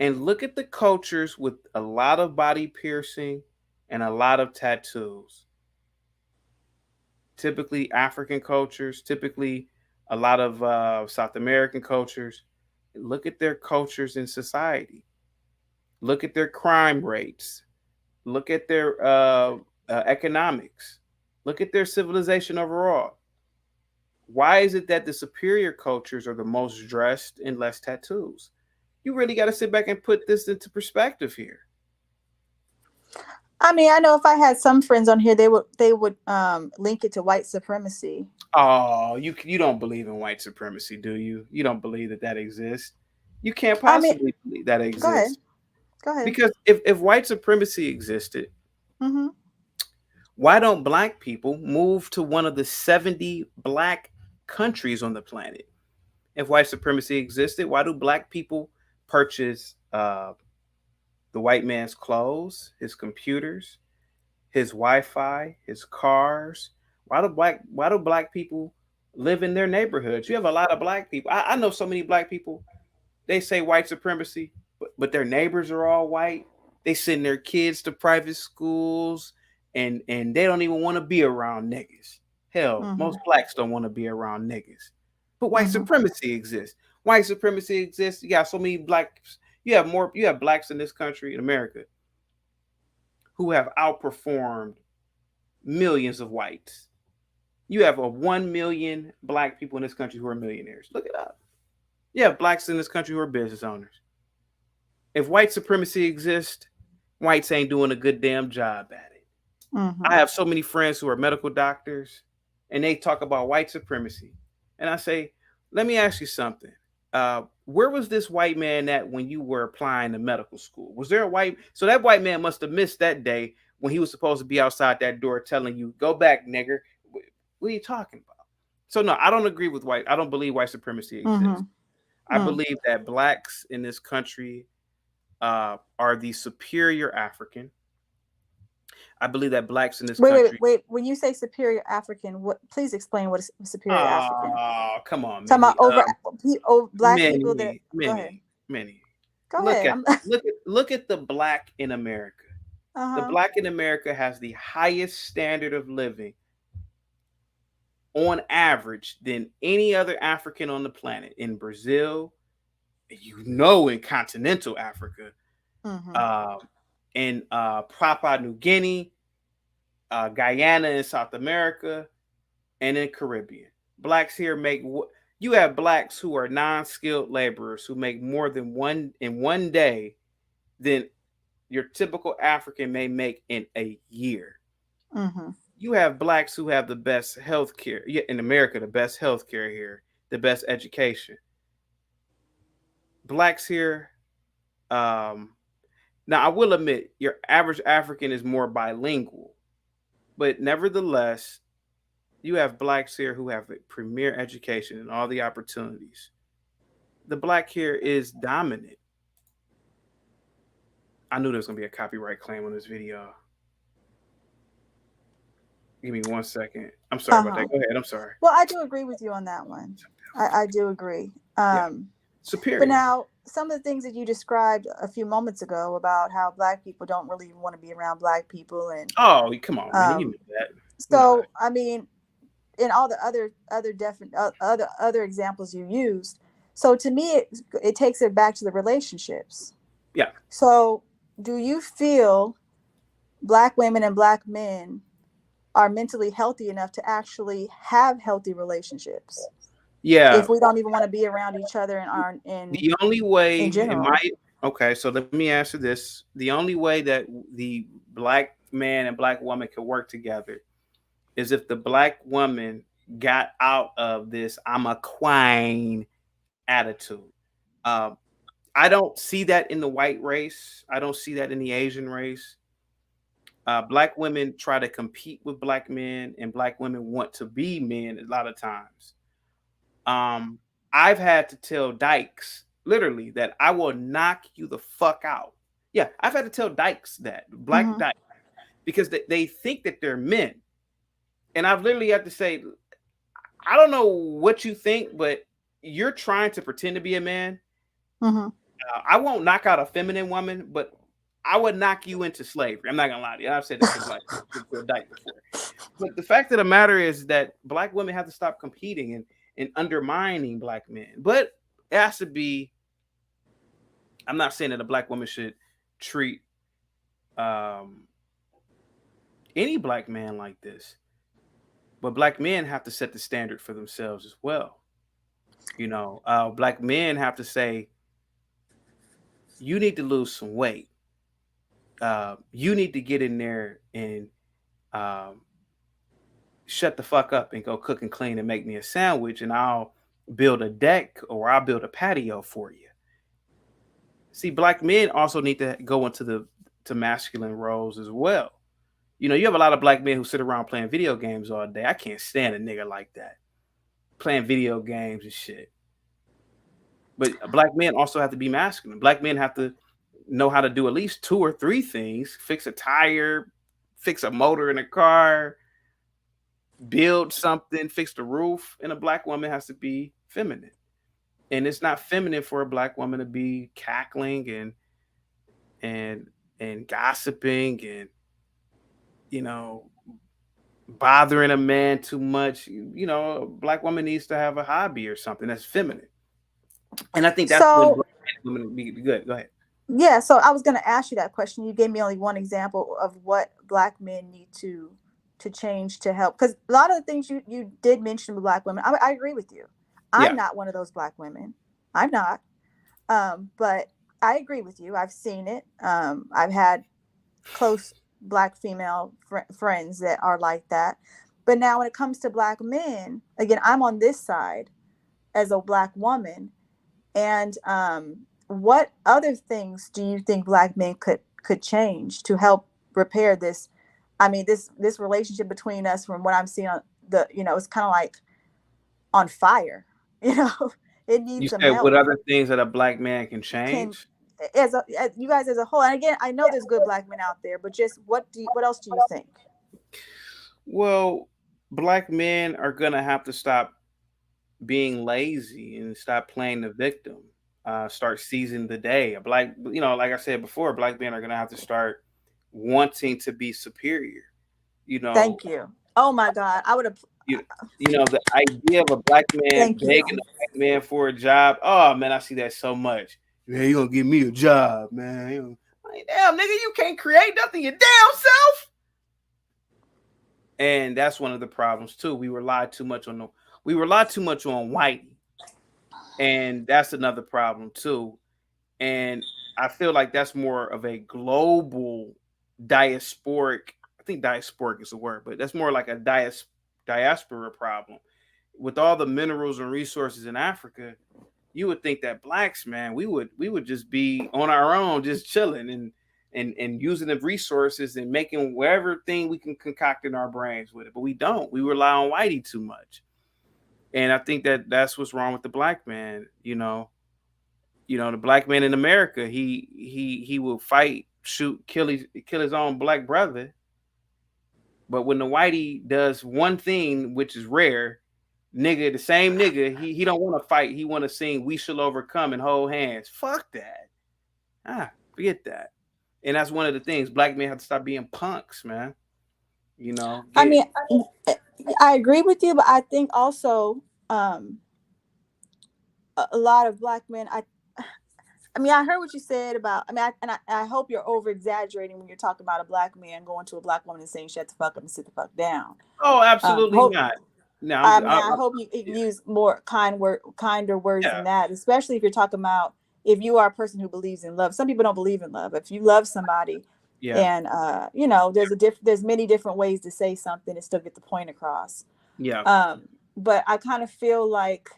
And look at the cultures with a lot of body piercing and a lot of tattoos. Typically African cultures, typically a lot of South American cultures. Look at their cultures in society. Look at their crime rates. Look at their economics. Look at their civilization overall. Why is it that the superior cultures are the most dressed and less tattoos? You really got to sit back and put this into perspective here. I mean, I know if I had some friends on here, they would link it to white supremacy. Oh, you don't believe in white supremacy, do you? You don't believe that that exists. You can't I mean, possibly believe that go ahead, exists go ahead. because if white supremacy existed, Mm-hmm. why don't black people move to one of the 70 black countries on the planet? If white supremacy existed, why do black people purchase the white man's clothes, his computers, his Wi-Fi, his cars? Why do black people live in their neighborhoods? You have a lot of black people. I know so many black people. They say white supremacy, but their neighbors are all white. They send their kids to private schools, and they don't even want to be around niggas. Hell, Mm-hmm. most blacks don't want to be around niggas. But white Mm-hmm. supremacy exists. White supremacy exists. You got so many blacks. You have blacks in this country, in America, who have outperformed millions of whites. You have a 1 million black people in this country who are millionaires. Look it up. You have blacks in this country who are business owners. If white supremacy exists, whites ain't doing a good damn job at it. I Mm-hmm. have so many friends who are medical doctors, and they talk about white supremacy. And I say, let me ask you something. Where was this white man at when you were applying to medical school? Was there a white? So that white man must have missed that day when he was supposed to be outside that door telling you, "Go back, nigger." What are you talking about? So no, I don't agree with white. I don't believe white supremacy exists. I Mm-hmm. believe that blacks in this country are the superior African. I believe that blacks in this country. Wait. When you say superior African, what? Please explain what is superior African. Oh, come on, Talking about Minnie. over black people that. Minnie, Go ahead. Minnie, Minnie. Go Look ahead. at look at the black in America. Uh The huh. black in America has the highest standard of living on average than any other African on the planet. In Brazil, in continental Africa, Mm-hmm. uh, in Papua New Guinea, Guyana in South America, and in Caribbean. Blacks here make you have blacks who are non-skilled laborers who make more than one in one day than your typical African may make in a year. Mm-hmm. You have blacks who have the best health care in America, the best health care here, the best education. Blacks here, um, now I will admit your average African is more bilingual, but nevertheless, you have blacks here who have a premier education and all the opportunities. The black here is dominant. I knew there was gonna be a copyright claim on this video. Give me 1 second. I'm sorry Uh about huh. that. Go ahead. I'm sorry. Well, I do agree with you on that one. I do agree. Yeah, But superior. now, some of the things that you described a few moments ago about how black people don't really want to be around black people, and Oh, come on, man. You um, know that. You know that. so I mean, in all the other different other examples you used, so to me, it takes it back to the relationships. Yeah. So, do you feel black women and black men are mentally healthy enough to actually have healthy relationships? Yeah. if we don't even want to be around each other in our The only way in in my general. okay, so let me answer this. The only way that the black man and black woman could work together is if the black woman got out of this "I'm a queen" attitude. Um, I don't see that in the white race. I don't see that in the Asian race. Black women try to compete with black men, and black women want to be men a lot of times. Um, I've had to tell dykes literally that I will knock you the fuck out. Yeah, I've had to tell dykes that black Hmm. dykes because they think that they're men, and I've literally had to say, I don't know what you think, but you're trying to pretend to be a man. Hmm. I won't knock out a feminine woman, but I would knock you into slavery. I'm not gonna lie to you. I've said that to black to a dyke before. But the fact of the matter is that black women have to stop competing and undermining black men. But it has to be. I'm not saying that a black woman should treat um, any black man like this, but black men have to set the standard for themselves as well. Black men have to say, you need to lose some weight. You need to get in there and um, shut the fuck up and go cook and clean and make me a sandwich, and I'll build a deck or I'll build a patio for you. See, black men also need to go into the to masculine roles as well. You have a lot of black men who sit around playing video games all day. I can't stand a nigga like that playing video games and shit. But black men also have to be masculine. Black men have to know how to do at least two or three things: fix a tire, fix a motor in a car, build something, fix the roof. And a black woman has to be feminine. And it's not feminine for a black woman to be cackling and and gossiping and you know bothering a man too much. A black woman needs to have a hobby or something that's feminine. And I think that's when So black women be good. Go ahead. yeah, so I was going to ask you that question. You gave me only one example of what black men need to change to help, because a lot of the things you did mention with black women, I agree with you. I'm Yeah. not one of those black women. I'm not. But I agree with you. I've seen it. I've had close black female friends that are like that. But now when it comes to black men, again, I'm on this side as a black woman. And what other things do you think black men could change to help repair this? I mean, this relationship between us, from what I'm seeing on it's kind of like on fire. You know, it You needs some said what help. other things that a black man can Can change? as you guys as a whole, and again, I know there's good black men out there, but just what else do you think? Well, black men are gonna have to stop being lazy and stop playing the victim. Start seizing the day. A black, like I said before, black men are gonna have to start wanting to be superior. You know, Thank you. Oh my God, I would have. you, the idea of a black man Thank begging you. a black man for a job. Oh man, I see that so much. Man, you gonna give me a job, man? Like, damn, nigga, you can't create nothing your damn self. And that's one of the problems too. We rely too much on white, and that's another problem too. And I feel like that's more of a global diasporic. I think diasporic is the word, but that's more like a diaspora problem. With all the minerals and resources in Africa, you would think that blacks, man, we would just be on our own, just chilling and using the resources and making whatever thing we can concoct in our brains with it. But we don't. We rely on whitey too much, and I think that that's what's wrong with the black man. The black man in America, he will fight, shoot, kill his own black brother. But when the whitey does one thing, which is rare, nigga, the same nigga, he don't want to fight. He want to sing "We Shall Overcome" and hold hands. Fuck that. Forget that. And that's one of the things. Black men have to stop being punks, man. I Get mean, I agree with you, but I think also um, a lot of black men. I mean, I heard what you said about. I mean, I hope you're over exaggerating when you're talking about a black man going to a black woman and saying "shut the fuck up and sit the fuck down." oh, absolutely Hope not. Now I mean, I I hope you yeah, use more kinder words yeah, than that, especially if you're talking about if you are a person who believes in love. Some people don't believe in love. If you love somebody, yeah, and there's many different ways to say something and still get the point across. yeah, Um, but I kind of feel like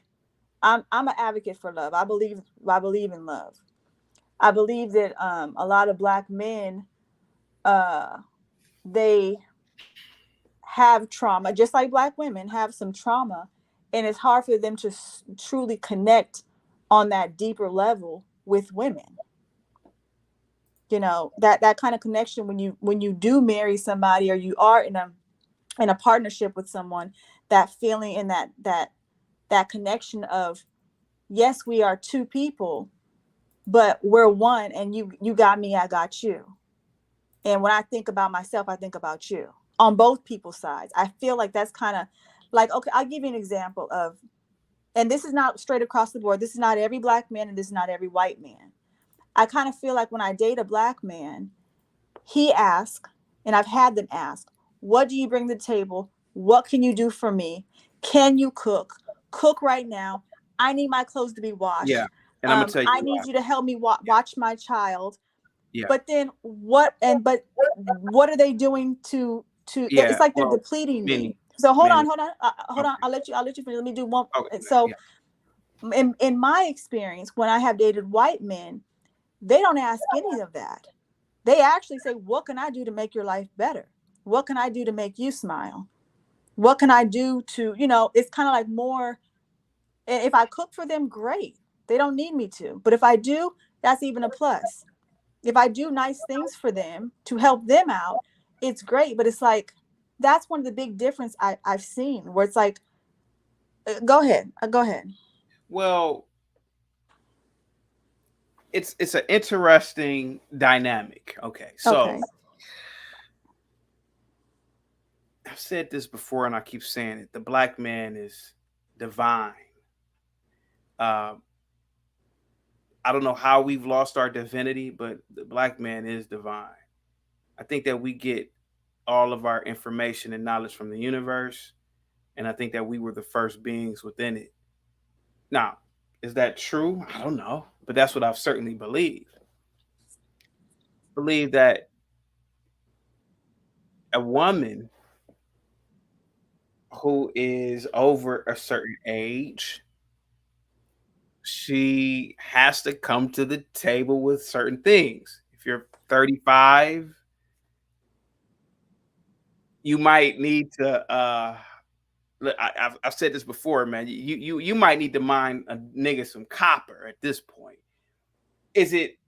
I'm an advocate for love. I believe in love. I believe that a lot of black men uh, they have trauma, just like black women have some trauma, and it's hard for them to truly connect on that deeper level with women. That kind of connection when you do marry somebody, or you are in a partnership with someone, that feeling and that connection of, yes, we are two people, but we're one, and you got me, I got you. And when I think about myself, I think about you on both people's sides. I feel like that's kind of like, okay, I'll give you an example of, and this is not straight across the board. This is not every black man, and this is not every white man. I kind of feel like when I date a black man, he asks, and I've had them ask, what do you bring to the table? What can you do for me? Can you cook? Cook right now. I need my clothes to be yeah. washed. And I'm gonna tell I you why. need you to help me watch my child. Yeah, But then what are they doing to it's yeah. like they're Well, depleting me. many, So many. hold on, Okay, I'll let you finish. Let me do one. okay, So yeah, in my experience, when I have dated white men, they don't ask any of that. They actually say, what can I do to make your life better? What can I do to make you smile? What can I do to, it's kind of like more. And if I cook for them, great. They don't need me to, but if I do, that's even a plus. If I do nice things for them to help them out, it's great. But it's like, that's one of the big difference I've seen, where it's like, go ahead, go ahead. well, it's an interesting dynamic. Okay, so Okay. I've said this before and I keep saying it. The black man is divine. uh, I don't know how we've lost our divinity, but the black man is divine. I think that we get all of our information and knowledge from the universe, and I think that we were the first beings within it. Now, is that true? I don't know, but that's what I've certainly believed. Believe that a woman who is over a certain age, she has to come to the table with certain things. If you're 35, you might need to look, I've said this before, man. You might need to mine a nigga some copper at this point. Is it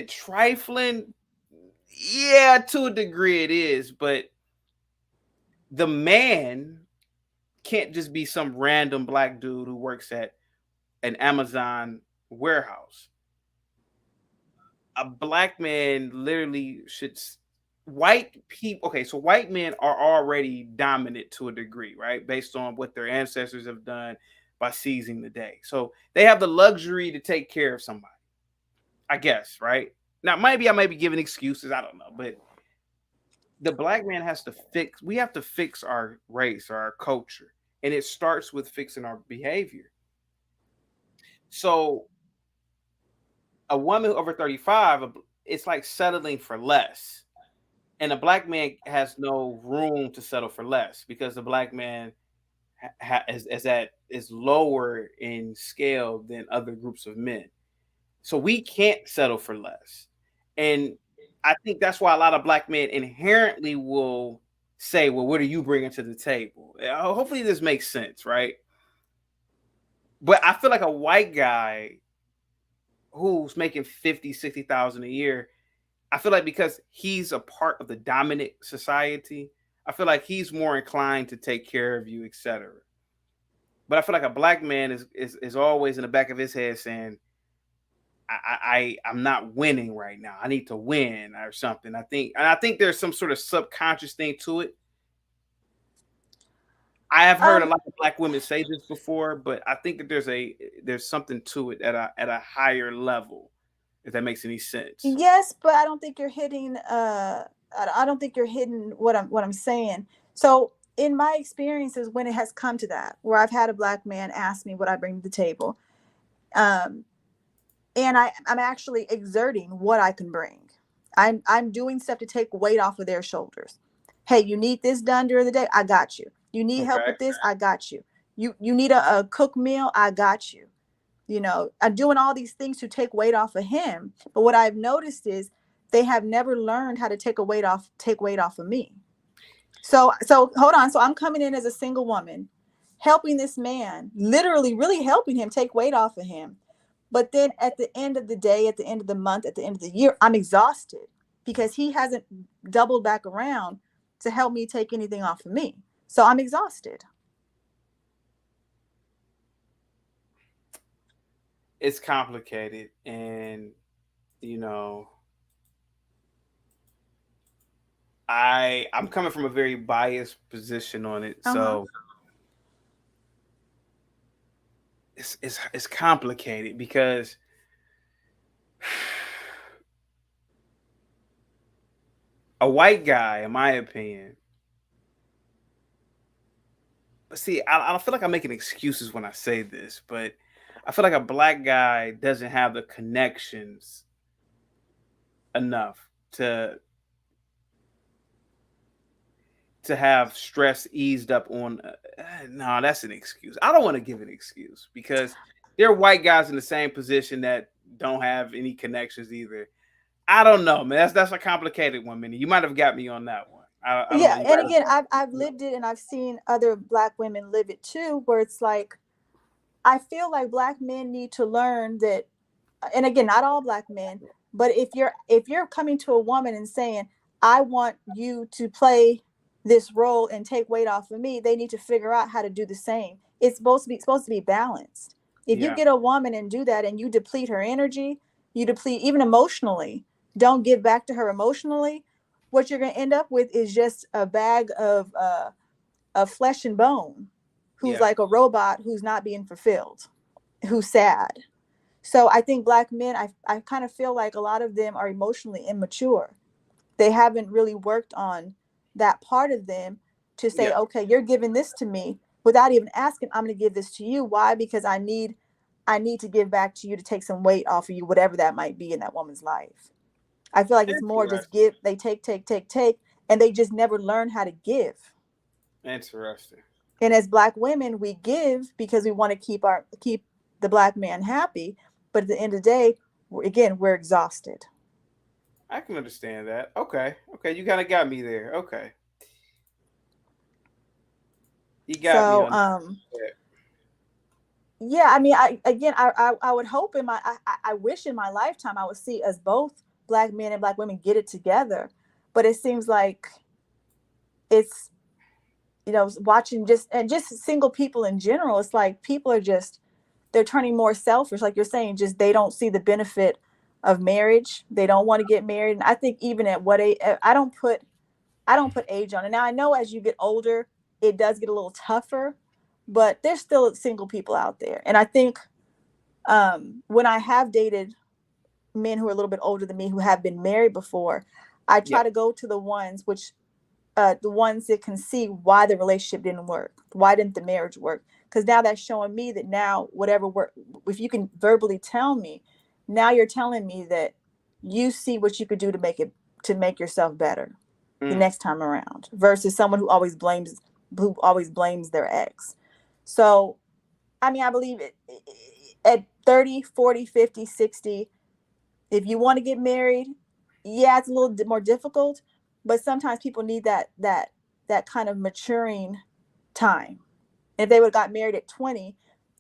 trifling? Yeah, to a degree it is, but the man can't just be some random black dude who works at an Amazon warehouse. A black man literally should white people. Okay, so white men are already dominant to a degree, right, based on what their ancestors have done by seizing the day. So they have the luxury to take care of somebody, I guess, right? Now maybe I may be giving excuses, I don't know, but the black man has to fix, we have to fix our race or our culture, and it starts with fixing our behavior. So a woman over 35, it's like settling for less, and a black man has no room to settle for less because the black man is lower in scale than other groups of men. So we can't settle for less. And I think that's why a lot of black men inherently will say, well, what are you bringing to the table? Hopefully this makes sense, right? But I feel like a white guy who's making 50, 60,000 a year, I feel like because he's a part of the dominant society, I feel like he's more inclined to take care of you, etc. But I feel like a black man is always in the back of his head saying, I'm not winning right now. I need to win or something. I think there's some sort of subconscious thing to it. I have heard a Um, lot of black women say this before, but I think that there's something to it at a higher level, if that makes any sense. yes, but I don't think you're hitting. I don't think you're hitting what I'm saying. So in my experiences, when it has come to that, where I've had a black man ask me what I bring to the table, um, and I'm actually exerting what I can bring. I'm doing stuff to take weight off of their shoulders. Hey, you need this done during the day? I got you. You need help Okay. with this? I got you. You need a cook meal? I got you. You know, I'm doing all these things to take weight off of him. But what I've noticed is they have never learned how to take weight off of me. So hold on. So I'm coming in as a single woman, helping this man, literally really helping him take weight off of him. But then at the end of the day, at the end of the month, at the end of the year, I'm exhausted because he hasn't doubled back around to help me take anything off of me. So I'm exhausted. It's complicated, and you know, I'm coming from a very biased position on it, Uh-huh. so it's complicated because a white guy, in my opinion, see, I don't feel like I'm making excuses when I say this, but I feel like a black guy doesn't have the connections enough to have stress eased up on. No, that's an excuse. I don't want to give an excuse because there are white guys in the same position that don't have any connections either. I don't know, man. That's a complicated one, Minnie. You might have got me on that one. I don't know. Yeah, You and might have. again, I've lived it and I've seen other black women live it too, where it's like I feel like black men need to learn that, and again, not all black men, but if you're coming to a woman and saying, I want you to play this role and take weight off of me, they need to figure out how to do the same. It's supposed to be balanced. If you Yeah. get a woman and do that and you deplete her energy, you deplete even emotionally, don't give back to her emotionally, what you're going to end up with is just a bag of flesh and bone, who's Yeah. like a robot who's not being fulfilled, who's sad. So I think black men, I kind of feel like a lot of them are emotionally immature. They haven't really worked on that part of them to say, Yeah. okay, you're giving this to me without even asking, I'm going to give this to you. Why? Because I need to give back to you to take some weight off of you, whatever that might be in that woman's life. I feel like it's more just Interesting. give, they take, and they just never learn how to give. Interesting. And as black women, we give because we want to keep the black man happy, but at the end of the day, again, we're exhausted. I can understand that. Okay. Okay. You kind of got me there. Okay. You got me So on that. yeah, I mean, I would hope in my I wish in my lifetime I would see us both, black men and black women, get it together. But it seems like it's, watching just single people in general, it's like people are just, they're turning more selfish, like you're saying, just they don't see the benefit of marriage. They don't want to get married. And I think even at what age, I don't put age on it. Now I know as you get older, it does get a little tougher, but there's still single people out there. And I think when I have dated men who are a little bit older than me who have been married before, I Yeah. try to go to the ones that can see why the relationship didn't work. Why didn't the marriage work? Because now that's showing me that now whatever work, if you can verbally tell me, now you're telling me that you see what you could do to make yourself better the Mm. next time around, versus someone who always blames their ex. So I mean, I believe it at 30, 40, 50, 60, if you want to get married, yeah, it's a little more difficult, but sometimes people need that kind of maturing time. If they would have got married at 20,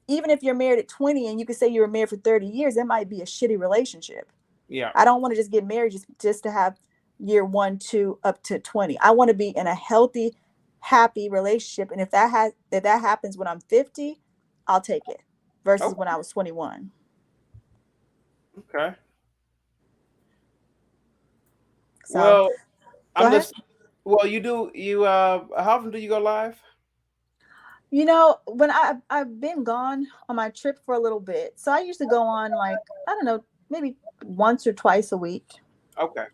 even if you're married at 20 and you could say you were married for 30 years, that might be a shitty relationship. Yeah. I don't want to just get married just to have year 1, 2 up to 20. I want to be in a healthy, happy relationship, and if that happens when I'm 50, I'll take it versus when Okay. I was 21. Okay. So, Well, go I'm ahead. listening. Well, you do you how often do you go live? When I've been gone on my trip for a little bit, so I usually go on, like, I don't know, maybe once or twice a week. Okay.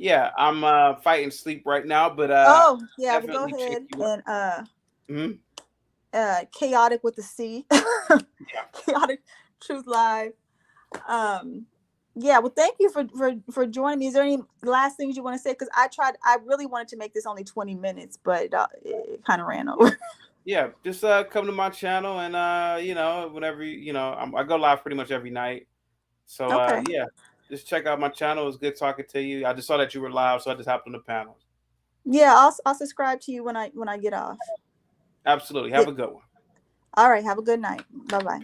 Yeah, I'm fighting sleep right now, but Oh, yeah, well go definitely check ahead you up. and Mhm. chaotic with the C. Yeah, Chaotic Truth Live. Um yeah, well thank you for joining me. Is there any last things you want to say? Because I really wanted to make this only 20 minutes, but it kind of ran over. yeah. Just come to my channel and whenever I go live pretty much every night. So Okay. yeah, just check out my channel. It was good talking to you. I just saw that you were live, so I just hopped on the panels. Yeah, I'll subscribe to you when I get off. Absolutely. Yeah. Have a good one. All right, have a good night. Bye-bye.